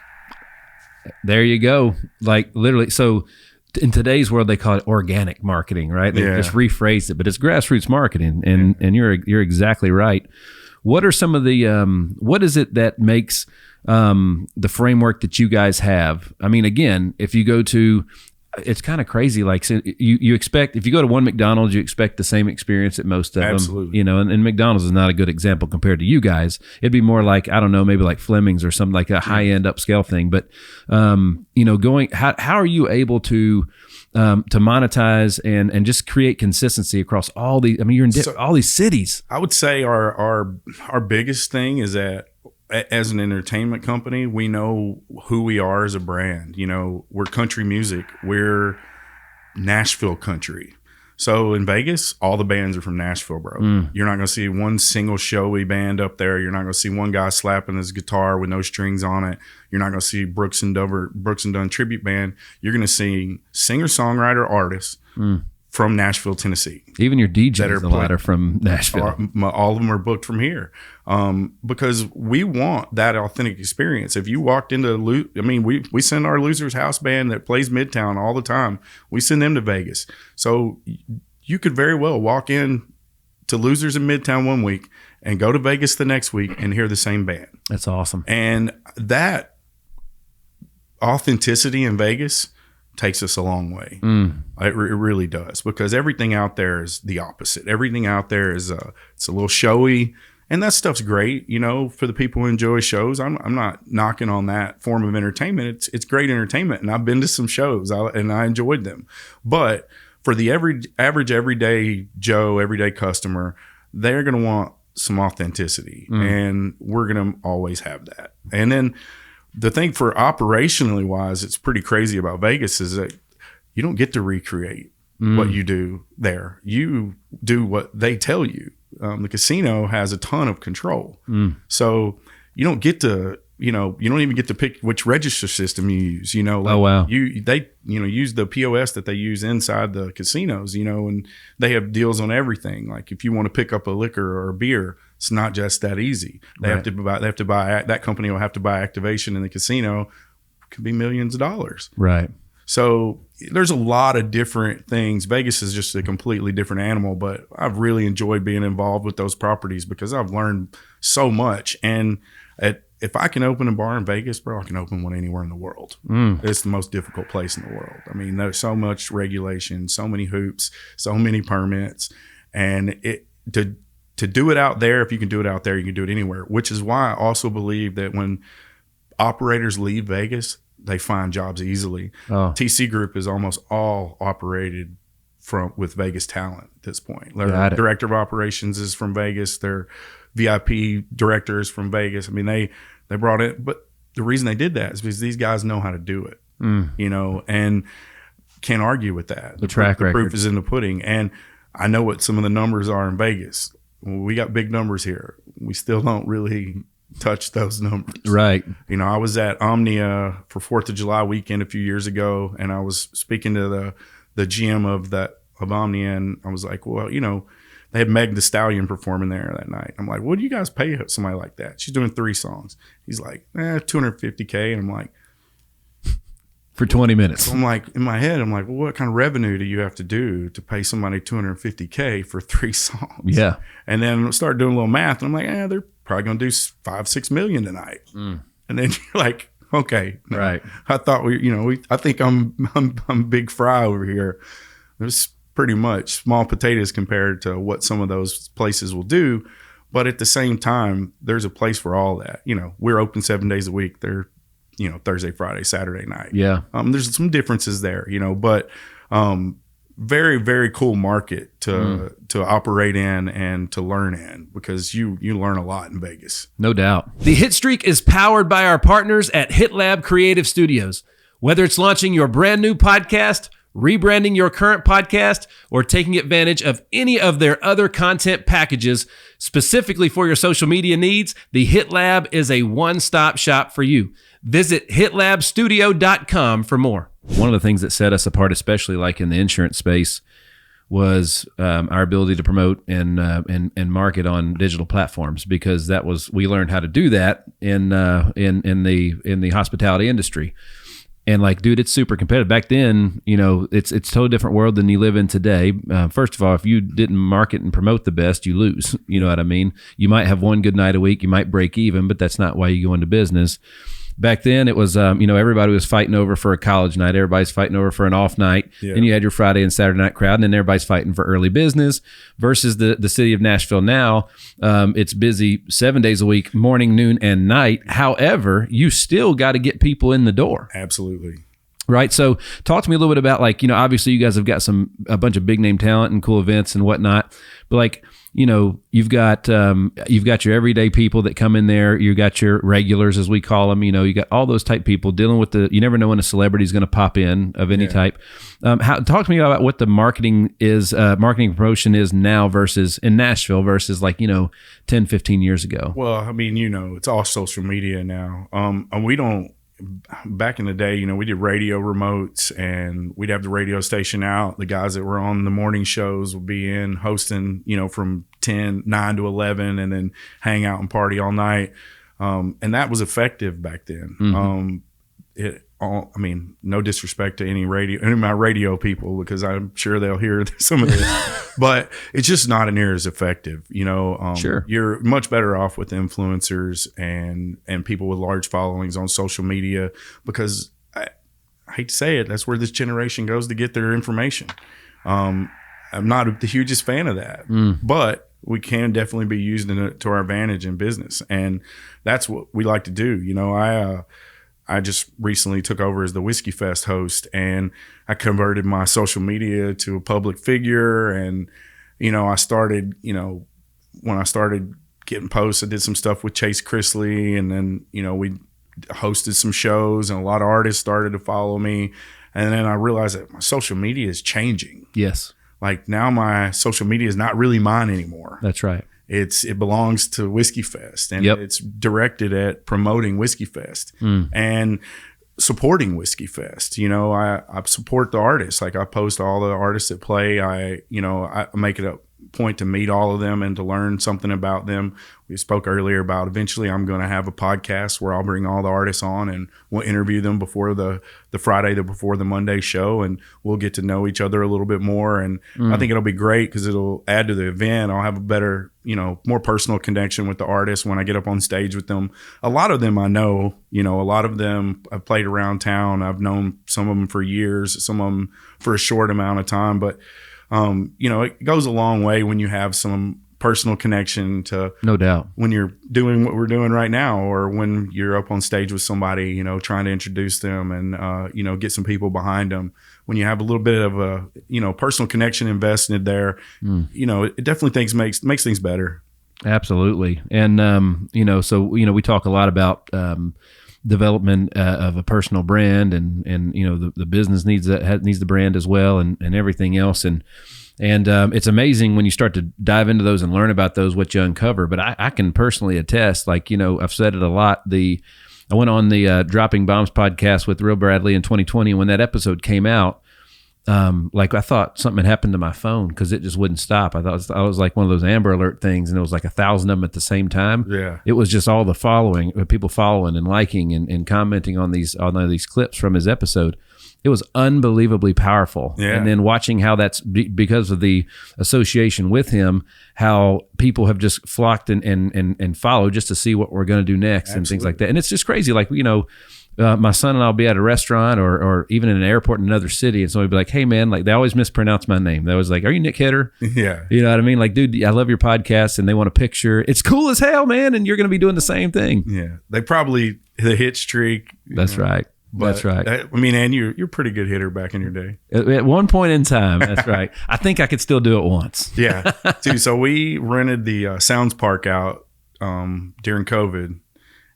Speaker 3: There you go. Like literally. So in today's world, they call it organic marketing, right? They just rephrased it, but it's grassroots marketing. And you're exactly right. What are some of the, what is it that makes the framework that you guys have? I mean, again, if you go to, it's kind of crazy. Like you expect, if you go to one McDonald's, you expect the same experience at most of
Speaker 4: Absolutely.
Speaker 3: them, and McDonald's is not a good example compared to you guys. It'd be more like, I don't know, maybe like Fleming's or something like a high end upscale thing. But, how are you able to monetize and just create consistency across all these, I mean, you're in all these cities.
Speaker 4: I would say our biggest thing is that as an entertainment company, we know who we are as a brand. We're country music. We're Nashville country. So in Vegas, all the bands are from Nashville, bro. You're not going to see one single showy band up there. You're not going to see one guy slapping his guitar with no strings on it. You're not going to see Brooks and Dunn tribute band. You're going to see singer-songwriter artists from Nashville, Tennessee.
Speaker 3: Even your DJs a lot are from Nashville.
Speaker 4: All of them are booked from here because we want that authentic experience. If you walked into, we send our Losers House band that plays Midtown all the time. We send them to Vegas. So you could very well walk in to Losers in Midtown one week and go to Vegas the next week and hear the same band.
Speaker 3: That's awesome.
Speaker 4: And that authenticity in Vegas takes us a long way. It really does, because everything out there is the opposite. Everything out there is it's a little showy, and that stuff's great, for the people who enjoy shows. I'm not knocking on that form of entertainment. It's great entertainment, and I've been to some shows and I enjoyed them. But for the average everyday Joe, everyday customer, they're going to want some authenticity, and we're going to always have that. And then the thing for operationally wise, it's pretty crazy about Vegas is that you don't get to recreate what you do there. You do what they tell you. The casino has a ton of control. So you don't get to, you don't even get to pick which register system you use,
Speaker 3: Oh, wow.
Speaker 4: They use the POS that they use inside the casinos, and they have deals on everything. Like if you want to pick up a liquor or a beer, it's not just that easy. They have to buy, that company will have to buy activation in the casino. It could be millions of dollars.
Speaker 3: Right.
Speaker 4: So there's a lot of different things. Vegas is just a completely different animal, but I've really enjoyed being involved with those properties because I've learned so much. And if I can open a bar in Vegas, bro, I can open one anywhere in the world. It's the most difficult place in the world. I mean, there's so much regulation, so many hoops, so many permits, and to do it out there, if you can do it out there, you can do it anywhere, which is why I also believe that when operators leave Vegas, they find jobs easily. TC Group is almost all operated with Vegas talent at this point. Their director of operations is from Vegas. Their VIP director is from Vegas. I mean, they brought it, but the reason they did that is because these guys know how to do it, and can't argue with that.
Speaker 3: The track record.
Speaker 4: The proof is in the pudding. And I know what some of the numbers are in Vegas. We got big numbers here. We still don't really touch those numbers.
Speaker 3: Right.
Speaker 4: I was at Omnia for 4th of July weekend a few years ago, and I was speaking to the GM of Omnia, and I was like, well, they had Meg Thee Stallion performing there that night. I'm like, what do you guys pay somebody like that? She's doing 3 songs. He's like, $250K. And I'm like,
Speaker 3: for 20 minutes.
Speaker 4: So I'm like, in my head, I'm like, well, what kind of revenue do you have to do to pay somebody $250K for 3 songs?
Speaker 3: Yeah. And
Speaker 4: then I started doing a little math, and I'm like, they're probably going to do $5-6 million tonight. And then you're like, okay, no,
Speaker 3: right.
Speaker 4: I thought I think I'm big fry over here. It's pretty much small potatoes compared to what some of those places will do. But at the same time, there's a place for all that. We're open 7 days a week. They're Thursday, Friday, Saturday night.
Speaker 3: Yeah.
Speaker 4: There's some differences there, but very, very cool market to operate in and to learn in, because you learn a lot in Vegas.
Speaker 3: No doubt. The Hitstreak is powered by our partners at HitLab Creative Studios. Whether it's launching your brand new podcast, rebranding your current podcast, or taking advantage of any of their other content packages specifically for your social media needs, the HitLab is a one-stop shop for you. Visit hitlabstudio.com for more. One of the things that set us apart, especially like in the insurance space, was our ability to promote and market on digital platforms, because we learned how to do that in the hospitality industry. And like, dude, it's super competitive. Back then, you know, it's a totally different world than you live in today. First of all, if you didn't market and promote the best, you lose. You know what I mean? You might have one good night a week, you might break even, but that's not why you go into business. Back then, it was, you know, everybody was fighting over for a college night. Everybody's fighting over for an off night.
Speaker 4: Yeah.
Speaker 3: Then you had your Friday and Saturday night crowd, and then everybody's fighting for early business versus the city of Nashville now. It's busy 7 days a week, morning, noon, and night. However, you still got to get people in the door.
Speaker 4: Absolutely.
Speaker 3: Right. So talk to me a little bit about, like, you know, obviously you guys have got a bunch of big name talent and cool events and whatnot, but like, you know, you've got your everyday people that come in there. You got your regulars, as we call them. You know, you got all those type people dealing with you never know when a celebrity is going to pop in of any type. Talk to me about what the marketing promotion is now versus in Nashville versus, like, you know, 10, 15 years ago.
Speaker 4: Well, I mean, you know, it's all social media now. And we don't, back in the day, you know, we did radio remotes and we'd have the radio station out. The guys that were on the morning shows would be in hosting, you know, from 9 to 11 and then hang out and party all night. And that was effective back then.
Speaker 3: Mm-hmm.
Speaker 4: I mean, no disrespect to any of my radio people, because I'm sure they'll hear some of this, but it's just not near as effective. You know,
Speaker 3: Sure.
Speaker 4: You're much better off with influencers and people with large followings on social media, because I hate to say it, that's where this generation goes to get their information. I'm not the hugest fan of that, but we can definitely be using it to our advantage in business. And that's what we like to do. You know, I just recently took over as the Whiskey Fest host, and I converted my social media to a public figure. And, you know, when I started getting posts, I did some stuff with Chase Chrisley, and then, you know, we hosted some shows and a lot of artists started to follow me. And then I realized that my social media is changing.
Speaker 3: Yes.
Speaker 4: Like, now my social media is not really mine anymore.
Speaker 3: That's right.
Speaker 4: It belongs to Whiskey Fest, and it's directed at promoting Whiskey Fest and supporting Whiskey Fest. You know, I support the artists. Like, I post all the artists that play. I make it a point to meet all of them and to learn something about them. We spoke earlier about eventually I'm going to have a podcast where I'll bring all the artists on and we'll interview them before the Friday before the Monday show, and we'll get to know each other a little bit more. And I think it'll be great because it'll add to the event. I'll have a better, you know, more personal connection with the artists when I get up on stage with them. A lot of them I know, you know, a lot of them I've played around town. I've known some of them for years, some of them for a short amount of time, but you know, it goes a long way when you have some personal connection to,
Speaker 3: no doubt,
Speaker 4: when you're doing what we're doing right now, or when you're up on stage with somebody, you know, trying to introduce them and, you know, get some people behind them. When you have a little bit of a, you know, personal connection invested there, you know, it definitely makes things better.
Speaker 3: Absolutely. And, you know, so, you know, we talk a lot about, development of a personal brand, and you know, the business needs the brand as well, and everything else, and it's amazing when you start to dive into those and learn about those, what you uncover. But I can personally attest, like, you know, I've said it a lot. I went on the Dropping Bombs podcast with Real Bradley in 2020. When that episode came out, like, I thought something had happened to my phone because it just wouldn't stop. I was like one of those Amber Alert things, and it was like 1,000 of them at the same time.
Speaker 4: Yeah,
Speaker 3: it was just all the people following and liking and commenting on these clips from his episode. It was unbelievably powerful.
Speaker 4: Yeah.
Speaker 3: And then watching how that's because of the association with him, how people have just flocked and followed just to see what we're going to do next.
Speaker 4: Absolutely.
Speaker 3: And things like that. And it's just crazy. Like, you know, my son and I'll be at a restaurant or even in an airport in another city, and somebody be like, "Hey man," like, they always mispronounce my name. They always like, "Are you Nick Hitter?"
Speaker 4: Yeah.
Speaker 3: You know what I mean? Like, dude, I love your podcast, and they want a picture. It's cool as hell, man, and you're going to be doing the same thing.
Speaker 4: Yeah. They probably the Hitstreak.
Speaker 3: That's right. That's right.
Speaker 4: I mean, and you're a pretty good hitter back in your day.
Speaker 3: At one point in time, that's right. I think I could still do it once.
Speaker 4: Yeah. Dude, so we rented the Sounds Park out during COVID,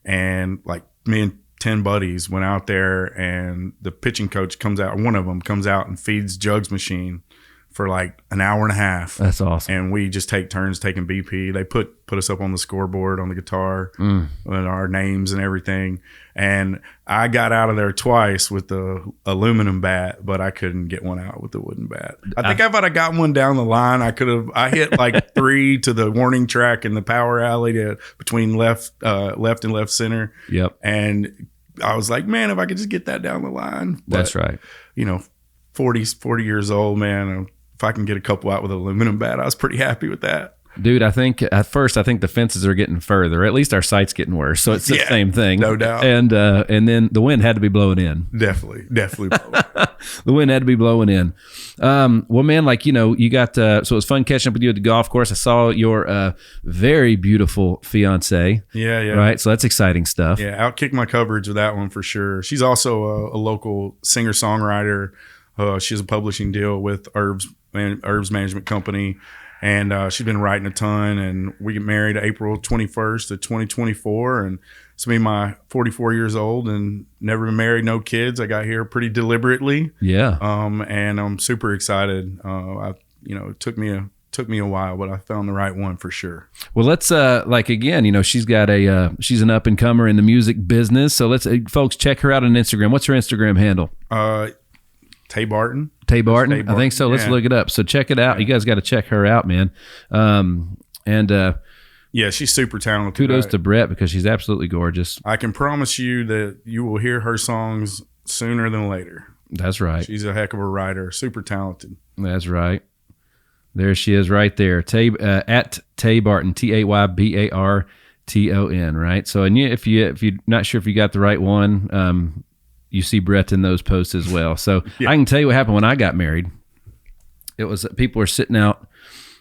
Speaker 4: and like me and 10 buddies went out there, and the pitching coach comes out, one of them comes out and feeds Jug's machine for like an hour and a half.
Speaker 3: That's awesome.
Speaker 4: And we just take turns taking BP. They put us up on the scoreboard on the guitar and our names and everything. And I got out of there twice with the aluminum bat, but I couldn't get one out with the wooden bat. I think if I'd got one down the line, I hit like 3 to the warning track in the power alley between left and left center.
Speaker 3: Yep.
Speaker 4: And I was like, man, if I could just get that down the line. But,
Speaker 3: That's right.
Speaker 4: 40 years old, man. If I can get a couple out with an aluminum bat, I was pretty happy with that.
Speaker 3: Dude, I think the fences are getting further. At least our sight's getting worse. So it's the same thing.
Speaker 4: No doubt.
Speaker 3: And then the wind had to be blowing in.
Speaker 4: Definitely.
Speaker 3: The wind had to be blowing in. Well, man, you got, so it was fun catching up with you at the golf course. I saw your very beautiful fiance.
Speaker 4: Yeah.
Speaker 3: Right. So that's exciting stuff.
Speaker 4: Yeah. Outkicked my coverage with that one for sure. She's also a local singer-songwriter. She has a publishing deal with Herbs Management Company. And she's been writing a ton, and we get married April 21st of 2024. And it's me, my 44 years old, and never been married, no kids. I got here pretty deliberately.
Speaker 3: Yeah.
Speaker 4: And I'm super excited. It took me a while, but I found the right one for sure.
Speaker 3: Well, let's again, she's got she's an up and comer in the music business. So let's folks check her out on Instagram. What's her Instagram handle?
Speaker 4: Tay Barton.
Speaker 3: Tay Barton. I think so. Let's look it up. So check it out. You guys got to check her out, man.
Speaker 4: Yeah, she's super talented.
Speaker 3: Kudos to Brett because she's absolutely gorgeous.
Speaker 4: I can promise you that you will hear her songs sooner than later.
Speaker 3: That's right.
Speaker 4: She's a heck of a writer. Super talented.
Speaker 3: That's right. There she is right there. Tay, at Tay Barton, TayBarton, right? So, and if you're not sure if you got the right one, you see Brett in those posts as well. So I can tell you what happened when I got married. It was people were sitting out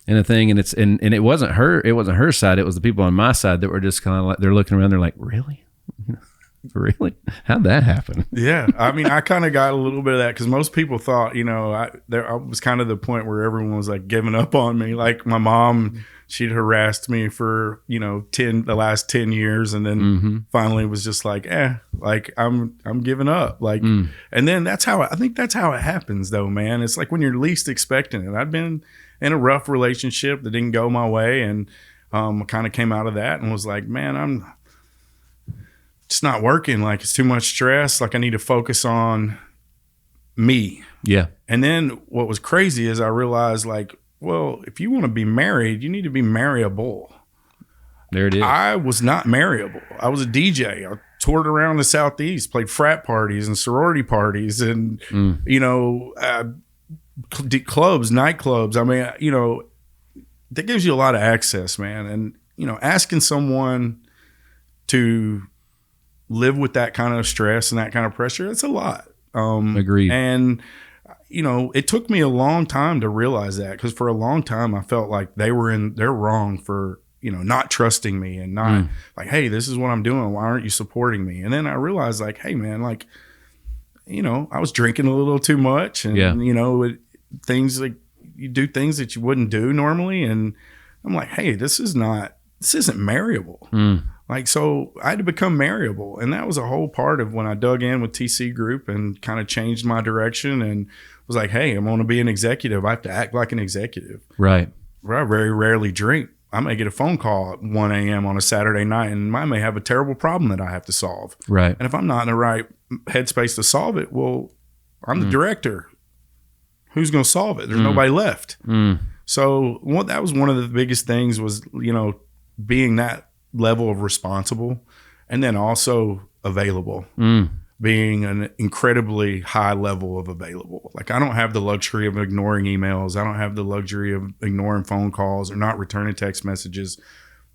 Speaker 3: in a thing, and it wasn't her. It wasn't her side. It was the people on my side that were just kind of like, they're looking around. They're like, really? Really? How'd that happen?
Speaker 4: Yeah. I mean, I kind of got a little bit of that because most people thought, I was kind of the point where everyone was like giving up on me. Like my mom, she'd harassed me for, the last 10 years. And then finally was just like, I'm giving up. And then I think that's how it happens though, man. It's like when you're least expecting it. I'd been in a rough relationship that didn't go my way. And I kind of came out of that and was like, man, I'm just not working. Like it's too much stress. Like I need to focus on me.
Speaker 3: Yeah.
Speaker 4: And then what was crazy is I realized like, well, if you want to be married, you need to be marryable.
Speaker 3: There it is.
Speaker 4: I was not marryable. I was a DJ. I toured around the Southeast, played frat parties and sorority parties and, clubs, nightclubs. I mean, that gives you a lot of access, man. And, asking someone to live with that kind of stress and that kind of pressure, that's a lot.
Speaker 3: Agreed.
Speaker 4: And, it took me a long time to realize that because for a long time I felt like they're wrong for, not trusting me and not like, hey, this is what I'm doing. Why aren't you supporting me? And then I realized like, hey man, like, I was drinking a little too much and, things like you do things that you wouldn't do normally. And I'm like, hey, this isn't marryable. Like, so I had to become marryable. And that was a whole part of when I dug in with TC Group and kind of changed my direction and was like, hey, I'm going to be an executive. I have to act like an executive.
Speaker 3: Right.
Speaker 4: I very rarely drink. I may get a phone call at 1 a.m. on a Saturday night and I may have a terrible problem that I have to solve.
Speaker 3: Right.
Speaker 4: And if I'm not in the right headspace to solve it, well, I'm the director. Who's going to solve it? There's nobody left. So that was one of the biggest things was, being that level of responsible and then also available, being an incredibly high level of available. Like I don't have the luxury of ignoring emails. I don't have the luxury of ignoring phone calls or not returning text messages.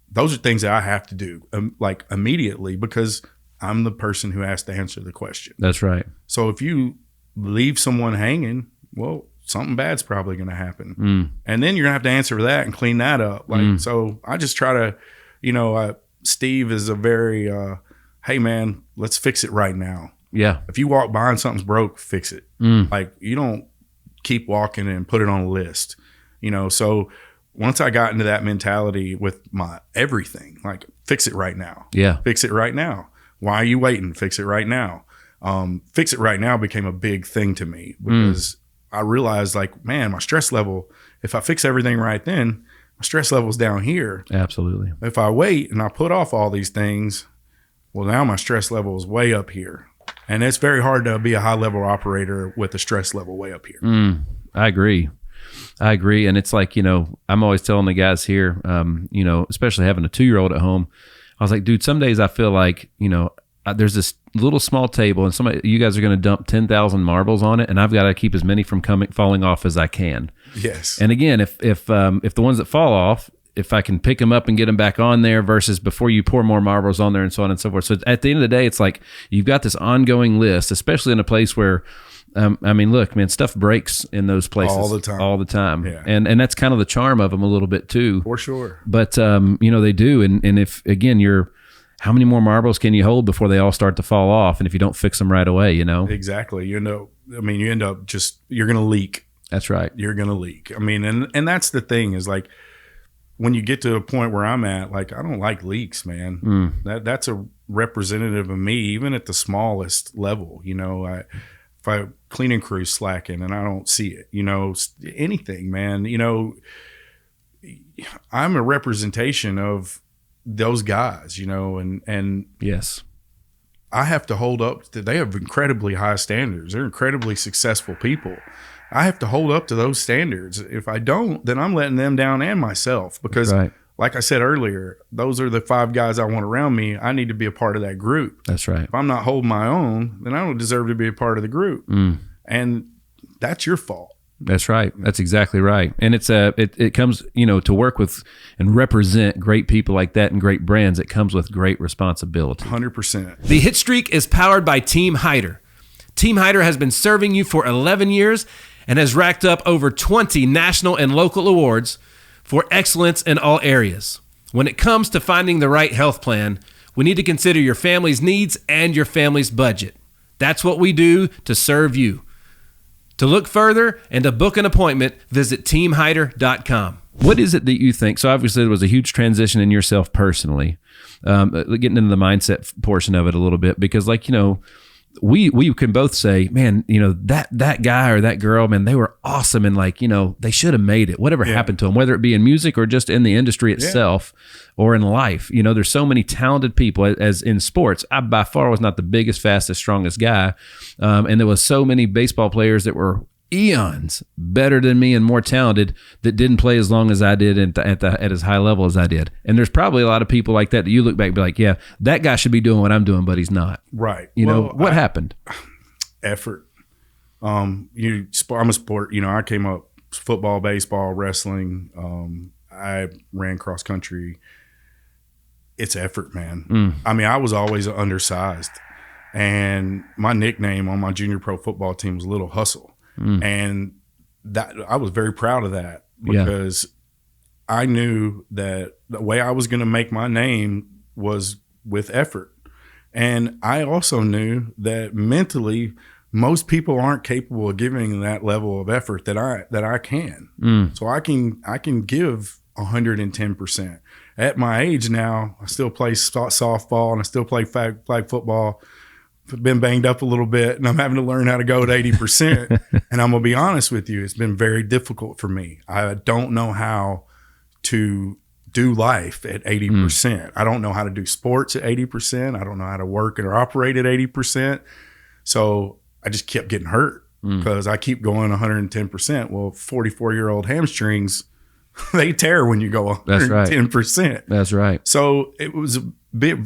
Speaker 4: Those are things that I have to do like immediately because I'm the person who has to answer the question.
Speaker 3: That's right.
Speaker 4: So if you leave someone hanging, well, something bad's probably going to happen. And then you're gonna have to answer for that and clean that up. Like, so I just try to, Steve is a very, hey man, let's fix it right now.
Speaker 3: Yeah.
Speaker 4: If you walk by and something's broke, fix it. Like you don't keep walking and put it on a list, So once I got into that mentality with my everything, like fix it right now.
Speaker 3: Yeah.
Speaker 4: Fix it right now. Why are you waiting? Fix it right now. Fix it right now became a big thing to me because I realized like, man, my stress level, if I fix everything right then, my stress level's down here.
Speaker 3: Absolutely.
Speaker 4: If I wait and I put off all these things, well, now my stress level is way up here. And it's very hard to be a high level operator with a stress level way up here.
Speaker 3: I agree. And it's like, I'm always telling the guys here, especially having a 2-year-old at home, I was like, dude, some days I feel like, there's this little small table, and you guys are going to dump 10,000 marbles on it, and I've got to keep as many from falling off as I can.
Speaker 4: Yes.
Speaker 3: And again, if the ones that fall off, if I can pick them up and get them back on there versus before you pour more marbles on there and so on and so forth. So at the end of the day, it's like you've got this ongoing list, especially in a place where, I mean, look, man, stuff breaks in those places
Speaker 4: all the time.
Speaker 3: Yeah. And that's kind of the charm of them a little bit too.
Speaker 4: For sure.
Speaker 3: But, they do. And if, again, how many more marbles can you hold before they all start to fall off? And if you don't fix them right away,
Speaker 4: Exactly. You end up you're going to leak.
Speaker 3: That's right.
Speaker 4: You're going to leak. I mean, and that's the thing is like, when you get to a point where I'm at, like, I don't like leaks, man. That's a representative of me, even at the smallest level. If I cleaning crew slacking and I don't see it, anything, man. I'm a representation of those guys, and
Speaker 3: yes,
Speaker 4: I have to hold up to. They have incredibly high standards. They're incredibly successful people. I have to hold up to those standards. If I don't, then I'm letting them down and myself because, like I said earlier, those are the 5 guys I want around me. I need to be a part of that group.
Speaker 3: That's right.
Speaker 4: If I'm not holding my own, then I don't deserve to be a part of the group. And that's your fault.
Speaker 3: That's right. That's exactly right. And it comes, to work with and represent great people like that and great brands. It comes with great responsibility.
Speaker 4: 100%.
Speaker 3: The Hit Streak is powered by Team Hyder. Team Hyder has been serving you for 11 years and has racked up over 20 national and local awards for excellence in all areas. When it comes to finding the right health plan, we need to consider your family's needs and your family's budget. That's what we do to serve you. To look further and to book an appointment, visit teamhyder.com. What is it that you think? So obviously there was a huge transition in yourself personally, getting into the mindset portion of it a little bit, because we can both say, man, that guy or that girl, man, they were awesome. And they should have made it, whatever happened to them, whether it be in music or just in the industry itself or in life. There's so many talented people as in sports. I by far was not the biggest, fastest, strongest guy. And there was so many baseball players that were eons better than me and more talented that didn't play as long as I did at as high level as I did. And there's probably a lot of people like that you look back and be like, yeah, that guy should be doing what I'm doing, but he's not.
Speaker 4: Right.
Speaker 3: What happened?
Speaker 4: Effort. I'm a sport, I came up football, baseball, wrestling. I ran cross country. It's effort, man. I mean, I was always undersized, and my nickname on my junior pro football team was Little Hustle. And that I was very proud of that because I knew that the way I was going to make my name was with effort. And I also knew that mentally most people aren't capable of giving that level of effort that I can. So I can give 110%. At my age now, I still play softball and I still play flag football. I've been banged up a little bit and I'm having to learn how to go at 80%. And I'm going to be honest with you, it's been very difficult for me. I don't know how to do life at 80%. I don't know how to do sports at 80%. I don't know how to work or operate at 80%. So I just kept getting hurt because I keep going 110%. Well, 44-year-old hamstrings, they tear when you go 110%.
Speaker 3: That's right.
Speaker 4: So it was a bit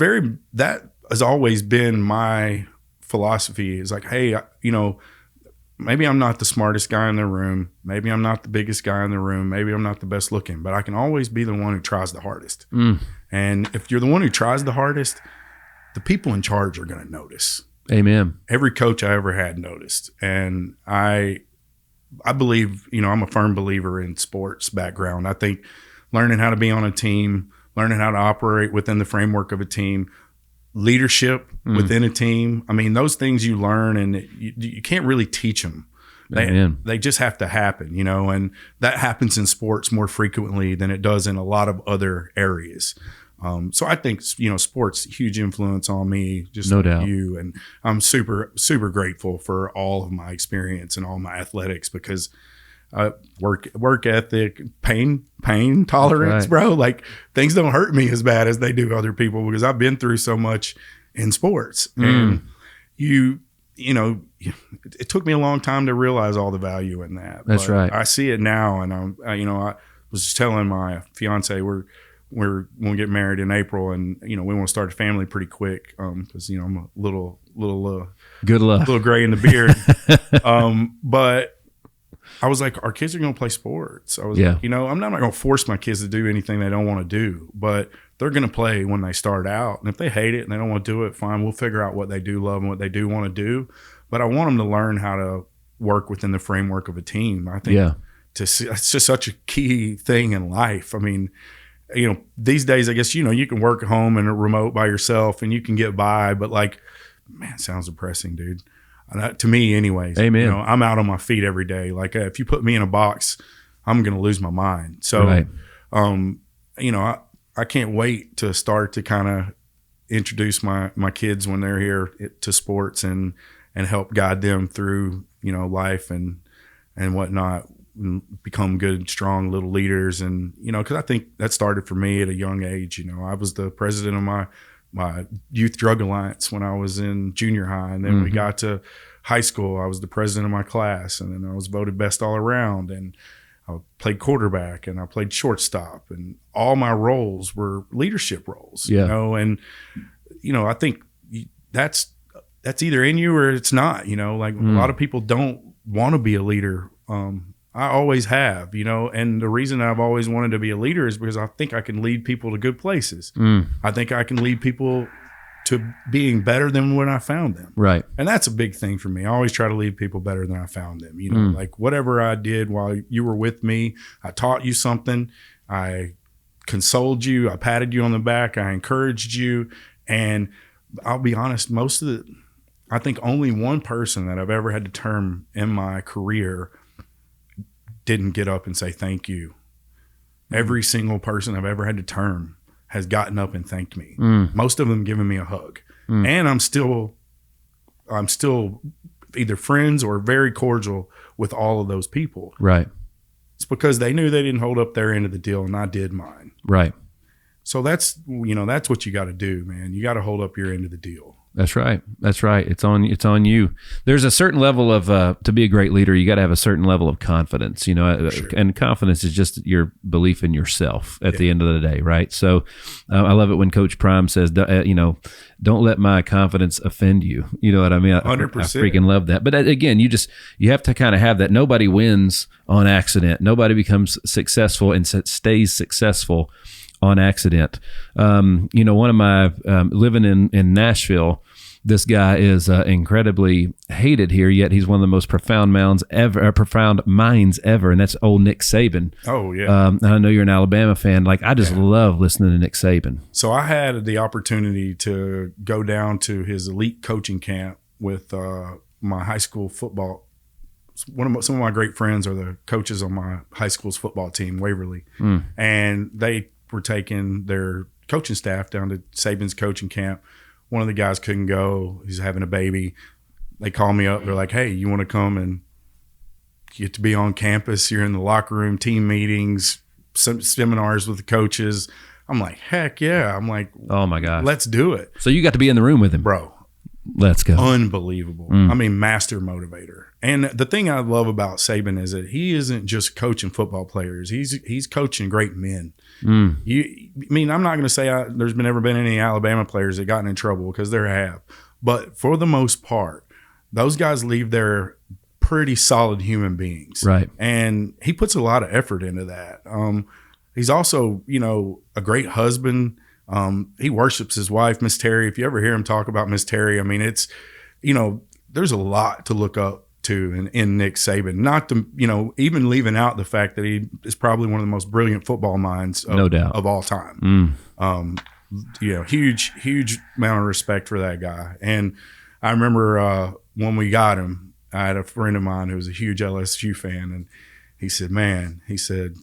Speaker 4: that has always been my philosophy. Is like, hey, maybe I'm not the smartest guy in the room. Maybe I'm not the biggest guy in the room. Maybe I'm not the best looking, but I can always be the one who tries the hardest. And if you're the one who tries the hardest, the people in charge are going to notice.
Speaker 3: Amen.
Speaker 4: Every coach I ever had noticed. And I believe, I'm a firm believer in sports background. I think learning how to be on a team, learning how to operate within the framework of a team, leadership within a team. I mean, those things you learn and you can't really teach them. They just have to happen, and that happens in sports more frequently than it does in a lot of other areas. So I think, sports, huge influence on me, just
Speaker 3: no
Speaker 4: like
Speaker 3: doubt.
Speaker 4: You. And I'm super, super grateful for all of my experience and all my athletics because work ethic, pain tolerance, bro. Like things don't hurt me as bad as they do other people because I've been through so much in sports. And it took me a long time to realize all the value in that.
Speaker 3: That's right.
Speaker 4: I see it now. And I was just telling my fiance, we're we're going to get married in April, and we want to start a family pretty quick because I'm a little
Speaker 3: good luck,
Speaker 4: little gray in the beard. But I was like, our kids are going to play sports. I was like, I'm not going to force my kids to do anything they don't want to do, but they're going to play when they start out. And if they hate it and they don't want to do it, fine. We'll figure out what they do love and what they do want to do. But I want them to learn how to work within the framework of a team. I think it's just such a key thing in life. I mean, these days, I guess, you can work at home and remote by yourself and you can get by, but like, man, it sounds depressing, dude. To me anyways.
Speaker 3: Amen.
Speaker 4: I'm out on my feet every day. Like if you put me in a box, I'm going to lose my mind. So, I can't wait to start to kind of introduce my kids when they're here to sports and help guide them through, life and whatnot, and become good, strong little leaders. And, because I think that started for me at a young age. I was the president of my youth drug alliance when I was in junior high. And then we got to high school. I was the president of my class, and then I was voted best all around. And I played quarterback and I played shortstop, and all my roles were leadership roles, and, I think that's either in you or it's not, like a lot of people don't want to be a leader. I always have, and the reason I've always wanted to be a leader is because I think I can lead people to good places. I think I can lead people to being better than when I found them.
Speaker 3: Right.
Speaker 4: And that's a big thing for me. I always try to lead people better than I found them. Like whatever I did while you were with me, I taught you something. I consoled you. I patted you on the back. I encouraged you. And I'll be honest, I think only one person that I've ever had to term in my career didn't get up and say thank you. Every single person I've ever had to term has gotten up and thanked me. Most of them giving me a hug. And I'm still either friends or very cordial with all of those people.
Speaker 3: Right.
Speaker 4: It's because they knew they didn't hold up their end of the deal and I did mine.
Speaker 3: Right.
Speaker 4: So that's what you got to do, man. You got to hold up your end of the deal.
Speaker 3: That's right. That's right. It's on you. There's a certain level of, to be a great leader, you got to have a certain level of confidence, sure. And confidence is just your belief in yourself at the end of the day. Right. So I love it when Coach Prime says, don't let my confidence offend you. You know what I mean?
Speaker 4: 100%.
Speaker 3: I freaking love that. But again, you have to kind of have that. Nobody wins on accident. Nobody becomes successful and stays successful on accident. One of my, living in Nashville, this guy is incredibly hated here, yet he's one of the most profound minds ever, and that's old Nick Saban.
Speaker 4: Oh, yeah.
Speaker 3: And I know you're an Alabama fan. Like, I just love listening to Nick Saban.
Speaker 4: So I had the opportunity to go down to his elite coaching camp with my high school football. Some of my great friends are the coaches on my high school's football team, Waverly, and they were taking their coaching staff down to Saban's coaching camp. One of the guys couldn't go. He's having a baby. They called me up. They're like, hey, you want to come and get to be on campus? You're in the locker room, team meetings, some seminars with the coaches. I'm like, heck yeah. I'm like,
Speaker 3: oh my gosh,
Speaker 4: let's do it.
Speaker 3: So you got to be in the room with him.
Speaker 4: Bro.
Speaker 3: Let's go.
Speaker 4: Unbelievable. I mean, master motivator. And the thing I love about Saban is that he isn't just coaching football players. He's coaching great men. I'm not going to say there's never been any Alabama players that gotten in trouble, because there have. But for the most part, those guys leave there pretty solid human beings.
Speaker 3: Right.
Speaker 4: And he puts a lot of effort into that. He's also, a great husband. He worships his wife, Miss Terry. If you ever hear him talk about Miss Terry, I mean, it's, there's a lot to look up to in Nick Saban. Not to, even leaving out the fact that he is probably one of the most brilliant football minds
Speaker 3: no doubt
Speaker 4: of all time. Huge amount of respect for that guy. And I remember when we got him, I had a friend of mine who was a huge LSU fan, and he said,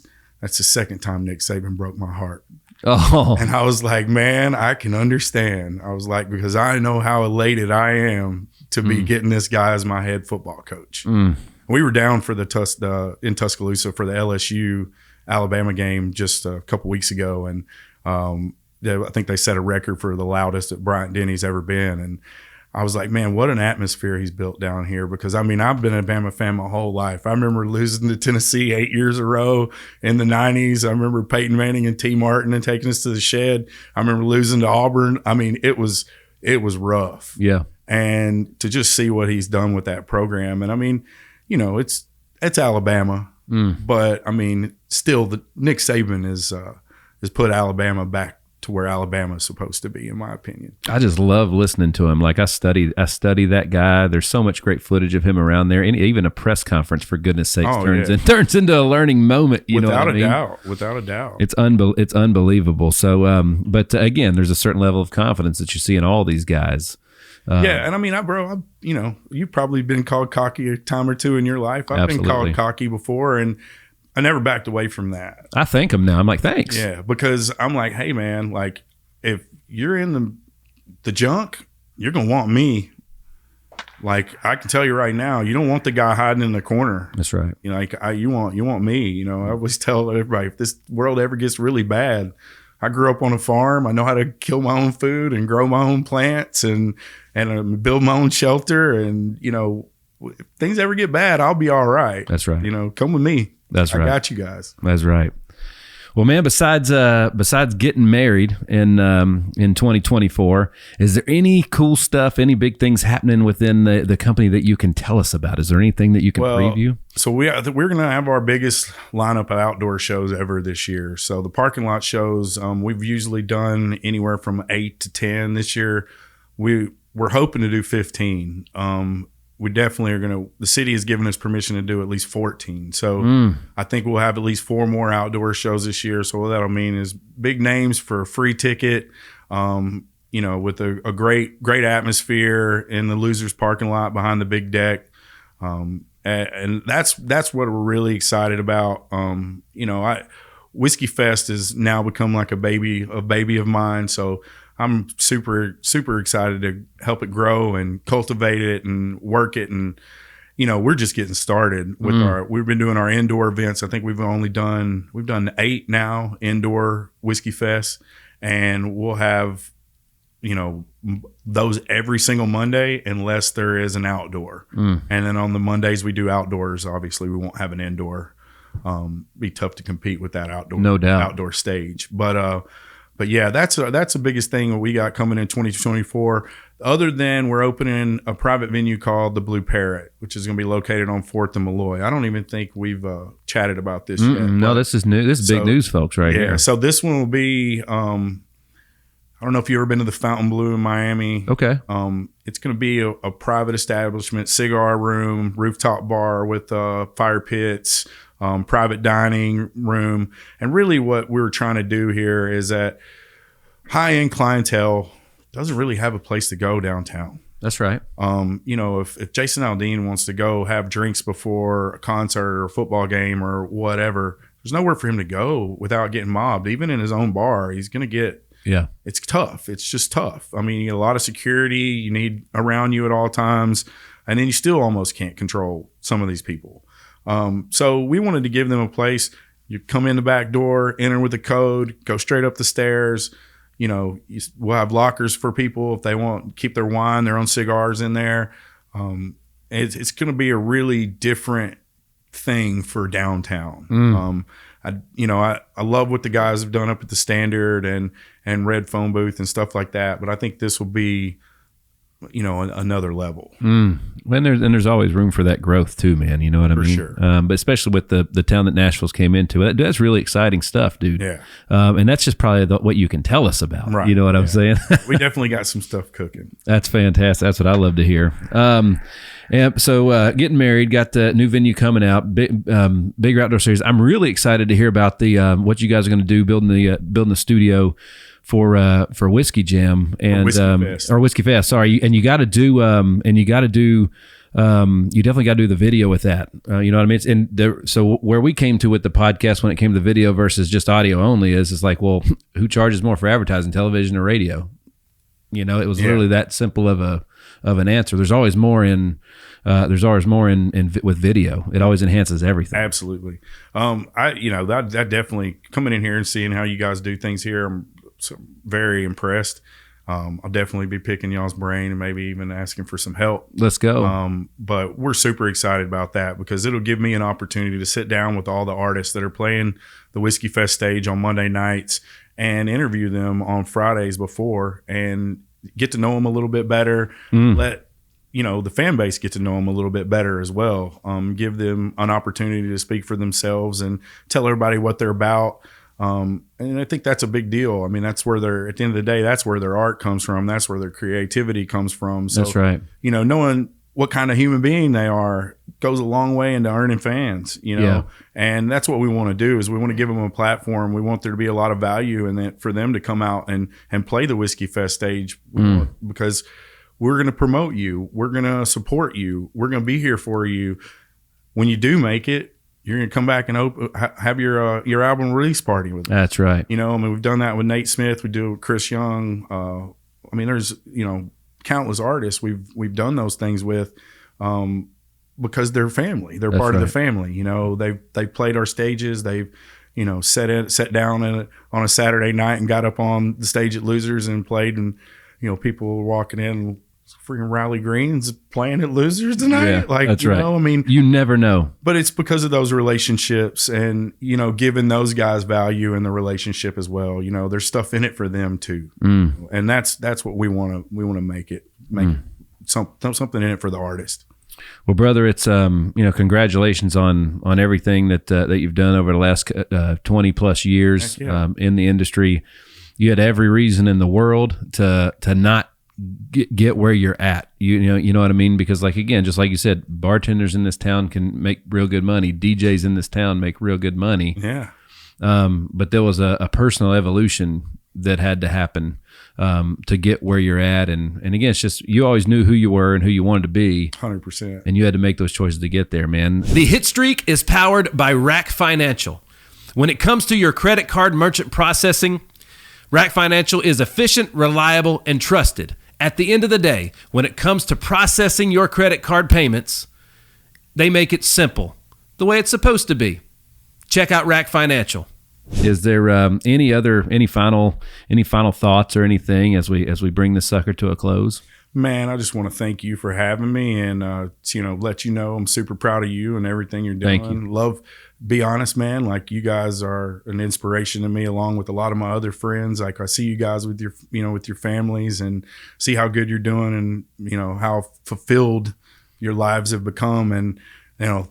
Speaker 4: that's the second time Nick Saban broke my heart.
Speaker 3: Oh.
Speaker 4: And I was like, man, I can understand. I was like, because I know how elated I am to be getting this guy as my head football coach. We were down for in Tuscaloosa for the LSU Alabama game just a couple weeks ago, and I think they set a record for the loudest that Bryant Denny's ever been. And I was like, man, what an atmosphere he's built down here. Because, I mean, I've been a Bama fan my whole life. I remember losing to Tennessee 8 years in a row in the 90s. I remember Peyton Manning and T. Martin and taking us to the shed. I remember losing to Auburn. I mean, it was rough.
Speaker 3: Yeah.
Speaker 4: And to just see what he's done with that program. And, I mean, you know, it's Alabama. But, I mean, still, Nick Saban has put Alabama back to where Alabama is supposed to be, in my opinion.
Speaker 3: I just love listening to him. Like I study that guy. There's so much great footage of him around there, and even a press conference, for goodness sakes, turns into a learning moment. You know what I mean?
Speaker 4: Without a doubt,
Speaker 3: it's unbelievable. So, but again, there's a certain level of confidence that you see in all these guys.
Speaker 4: Yeah, and I mean, you know, you've probably been called cocky a time or two in your life. I've been called cocky before, and I never backed away from that.
Speaker 3: I thank him now. I'm like, thanks.
Speaker 4: Yeah, because I'm like, hey, man, like, if you're in the junk, you're going to want me. Like, I can tell you right now, you don't want the guy hiding in the corner.
Speaker 3: That's right.
Speaker 4: You know, like, you want me. You know, I always tell everybody, if this world ever gets really bad, I grew up on a farm. I know how to kill my own food and grow my own plants and build my own shelter. And, you know, if things ever get bad, I'll be all right.
Speaker 3: That's right.
Speaker 4: You know, come with me.
Speaker 3: That's right.
Speaker 4: I got you guys.
Speaker 3: That's right. Well, man, besides getting married in 2024, is there any cool stuff, any big things happening within the company that you can tell us about? Is there anything that you can preview?
Speaker 4: So we're going to have our biggest lineup of outdoor shows ever this year. So the parking lot shows, we've usually done anywhere from 8 to 10. This year, we're hoping to do 15. We definitely are going to, the city has given us permission to do at least 14. So I think we'll have at least 4 more outdoor shows this year. So what that'll mean is big names for a free ticket, you know, with a great atmosphere in the Losers parking lot behind the big deck. And that's what we're really excited about. You know, Whiskey Fest has now become like a baby of mine. So I'm super, super excited to help it grow and cultivate it and work it. And, you know, we're just getting started with we've been doing our indoor events. I think we've done 8 now indoor Whiskey Fest, and we'll have, you know, those every single Monday unless there is an outdoor. And then on the Mondays we do outdoors. Obviously we won't have an indoor. Be tough to compete with that outdoor,
Speaker 3: no doubt,
Speaker 4: outdoor stage. But yeah, that's the biggest thing that we got coming in 2024. Other than we're opening a private venue called the Blue Parrot, which is going to be located on 4th and Malloy. I don't even think we've chatted about this yet.
Speaker 3: No, this is new. This is big news, folks, right here.
Speaker 4: So this one will be, I don't know if you've ever been to the Fontainebleau in Miami.
Speaker 3: Okay.
Speaker 4: It's going to be a private establishment, cigar room, rooftop bar with fire pits, private dining room. And really what we're trying to do here is that high-end clientele doesn't really have a place to go downtown.
Speaker 3: That's right.
Speaker 4: You know, if Jason Aldean wants to go have drinks before a concert or a football game or whatever, there's nowhere for him to go without getting mobbed. Even in his own bar, he's going to get, it's tough. It's just tough. I mean, you get a lot of security you need around you at all times, and then you still almost can't control some of these people. So we wanted to give them a place. You come in the back door, enter with a code, go straight up the stairs. You know, we'll have lockers for people if they want to keep their wine, their own cigars in there. It's going to be a really different thing for downtown. I love what the guys have done up at the Standard and Red Phone Booth and stuff like that. But I think this will be, you know, another level.
Speaker 3: And there's always room for that growth too, man. You know what I mean?
Speaker 4: For sure.
Speaker 3: But especially with the town that Nashville's came into, that's really exciting stuff, dude.
Speaker 4: Yeah.
Speaker 3: And that's just probably what you can tell us about.
Speaker 4: Right.
Speaker 3: You know what I'm saying?
Speaker 4: We definitely got some stuff cooking.
Speaker 3: That's fantastic. That's what I love to hear. And so getting married, got the new venue coming out, bigger outdoor series. I'm really excited to hear about the what you guys are going to do, building the studio for Whiskey Jam and or Whiskey Fest. Sorry, and you got to do you definitely got to do the video with that. You know what I mean? So where we came to with the podcast when it came to video versus just audio only is like, well, who charges more for advertising, television or radio? You know, it was literally that simple of an answer. There's always more in with video. It always enhances everything.
Speaker 4: Absolutely. That definitely coming in here and seeing how you guys do things here. I'm very impressed. I'll definitely be picking y'all's brain and maybe even asking for some help.
Speaker 3: Let's go.
Speaker 4: But we're super excited about that because it'll give me an opportunity to sit down with all the artists that are playing the Whiskey Fest stage on Monday nights and interview them on Fridays before and get to know them a little bit better. Let the fan base get to know them a little bit better as well. Give them an opportunity to speak for themselves and tell everybody what they're about. And I think that's a big deal. I mean, that's where at the end of the day, that's where their art comes from. That's where their creativity comes from. So,
Speaker 3: that's right.
Speaker 4: Knowing what kind of human being they are goes a long way into earning fans, and that's what we want to do is we want to give them a platform. We want there to be a lot of value in it for them to come out and play the Whiskey Fest stage because we're going to promote you. We're going to support you. We're going to be here for you. When you do make it, you're going to come back and have your album release party with them.
Speaker 3: That's right.
Speaker 4: We've done that with Nate Smith. We do it with Chris Young. There's, countless artists we've done those things with because they're family. They're part of the family. They've played our stages. They've, sat down on a Saturday night and got up on the stage at Losers and played, and, people were walking in, freaking Riley Green's playing at Losers tonight.
Speaker 3: Yeah, that's right.
Speaker 4: You
Speaker 3: never know.
Speaker 4: But it's because of those relationships and, giving those guys value in the relationship as well. There's stuff in it for them too. And that's what we want to make something in it for the artist.
Speaker 3: Well, brother, it's congratulations on everything that you've done over the last 20 plus years in the industry. You had every reason in the world to not get where you're at. You know what I mean? Because again, just like you said, bartenders in this town can make real good money. DJs in this town make real good money.
Speaker 4: Yeah.
Speaker 3: But there was a personal evolution that had to happen to get where you're at. And again, it's just, you always knew who you were and who you wanted to be.
Speaker 4: 100%.
Speaker 3: And you had to make those choices to get there, man. The Hitstreak is powered by Rack Financial. When it comes to your credit card merchant processing, Rack Financial is efficient, reliable, and trusted. At the end of the day, when it comes to processing your credit card payments, they make it simple, the way it's supposed to be. Check out Rack Financial. Is there any final thoughts or anything as we bring this sucker to a close?
Speaker 4: Man, I just want to thank you for having me and let you know I'm super proud of you and everything you're doing.
Speaker 3: Thank you.
Speaker 4: Be honest, man. You guys are an inspiration to me, along with a lot of my other friends. I see you guys with your families and see how good you're doing and how fulfilled your lives have become. And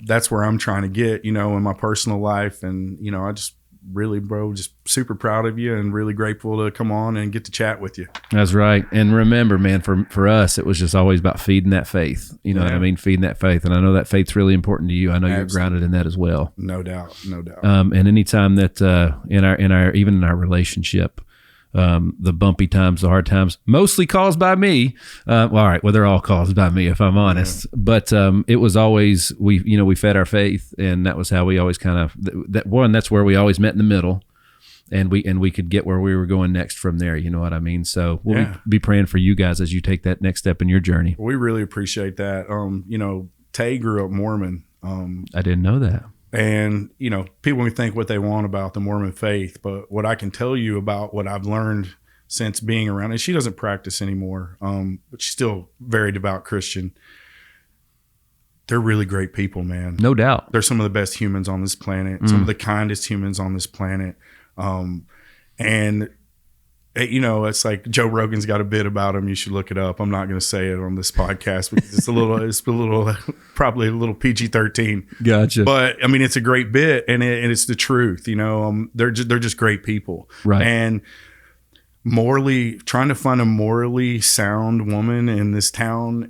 Speaker 4: that's where I'm trying to get in my personal life. And I just really, bro, just super proud of you and really grateful to come on and get to chat with you.
Speaker 3: That's right. And remember, man, for us, it was just always about feeding that faith. You know what I mean? Feeding that faith. And I know that faith's really important to you. I know you're grounded in that as well.
Speaker 4: No doubt.
Speaker 3: And anytime that in our relationship, the bumpy times, the hard times, mostly caused by me. All right, they're all caused by me if I'm honest. Yeah. But it was always we fed our faith, and that was how we always that's where we always met in the middle, and we could get where we were going next from there. You know what I mean? So we'll be praying for you guys as you take that next step in your journey.
Speaker 4: We really appreciate that. Tay grew up Mormon.
Speaker 3: I didn't know that.
Speaker 4: And, people can think what they want about the Mormon faith, but what I can tell you about what I've learned since being around, and she doesn't practice anymore, but she's still very devout Christian. They're really great people, man.
Speaker 3: No doubt.
Speaker 4: They're some of the best humans on this planet, some of the kindest humans on this planet. And it's like Joe Rogan's got a bit about him. You should look it up. I'm not going to say it on this podcast because it's probably a little PG-13.
Speaker 3: Gotcha.
Speaker 4: But I mean, it's a great bit, and it's the truth. They're just great people,
Speaker 3: right?
Speaker 4: And trying to find a morally sound woman in this town.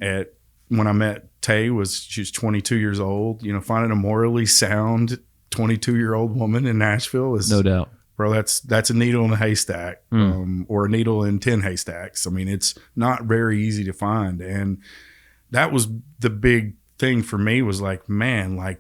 Speaker 4: When I met Tay, she was 22 years old. Finding a morally sound 22-year-old woman in Nashville is
Speaker 3: no doubt.
Speaker 4: Bro, that's a needle in a haystack, or a needle in 10 haystacks. I mean, it's not very easy to find. And that was the big thing for me was man,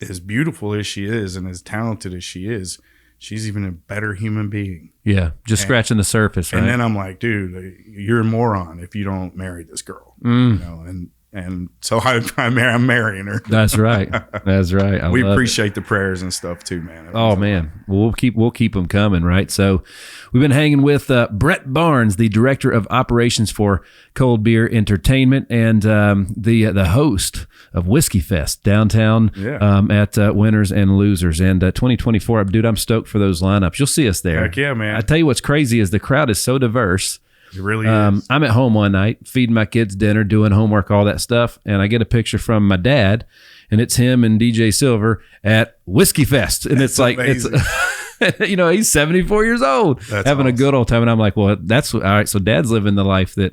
Speaker 4: as beautiful as she is and as talented as she is, she's even a better human being.
Speaker 3: Yeah, scratching the surface, right?
Speaker 4: And then I'm like, dude, you're a moron if you don't marry this girl. And And so I'm marrying her.
Speaker 3: That's right. That's right.
Speaker 4: We appreciate the prayers and stuff too, man.
Speaker 3: Oh man, well, we'll keep them coming, right? So, we've been hanging with Brett Barnes, the director of operations for Cold Beer Entertainment, and the host of Whiskey Fest downtown at Winners and Losers. And 2024, dude, I'm stoked for those lineups. You'll see us there.
Speaker 4: Heck yeah, man!
Speaker 3: I tell you what's crazy is the crowd is so diverse.
Speaker 4: It really is.
Speaker 3: I'm at home one night, feeding my kids dinner, doing homework, all that stuff, and I get a picture from my dad, and it's him and DJ Silver at Whiskey Fest, and it's like amazing. It's he's 74 years old, having a good old time, and I'm like, well, that's all right. So Dad's living the life that.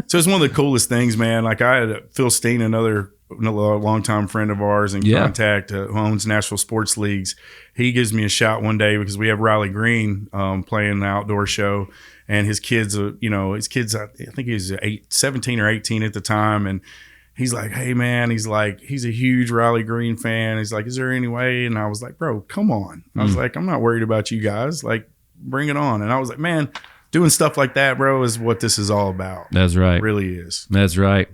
Speaker 4: So it's one of the coolest things, man. Like I had Phil Steen, another longtime friend of ours in contact, who owns Nashville Sports Leagues. He gives me a shout one day because we have Riley Green playing the outdoor show. And his kids, I think he was 17 or 18 at the time. And he's like, hey, man, he's a huge Riley Green fan. He's like, is there any way? And I was like, bro, come on. I was like, I'm not worried about you guys. Like, bring it on. And I was like, man, doing stuff like that, bro, is what this is all about.
Speaker 3: That's right.
Speaker 4: It really is.
Speaker 3: That's right.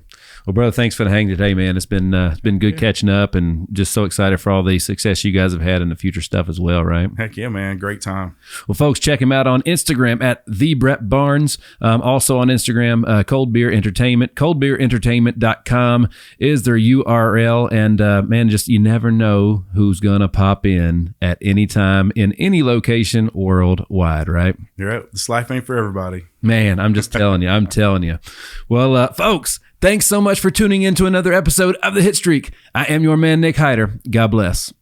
Speaker 3: Well, brother, thanks for the hang today, man. It's been good catching up, and just so excited for all the success you guys have had in the future stuff as well, right?
Speaker 4: Heck yeah, man. Great time.
Speaker 3: Well, folks, check him out on Instagram at @TheBrettBarnes. Also on Instagram, Cold Beer Entertainment. ColdBeerEntertainment.com is their URL. And man, just you never know who's going to pop in at any time in any location worldwide, right?
Speaker 4: You're right. This life ain't for everybody.
Speaker 3: Man, I'm just telling you. I'm telling you. Well, folks, thanks so much for tuning in to another episode of The Hit Streak. I am your man, Nick Hyder. God bless.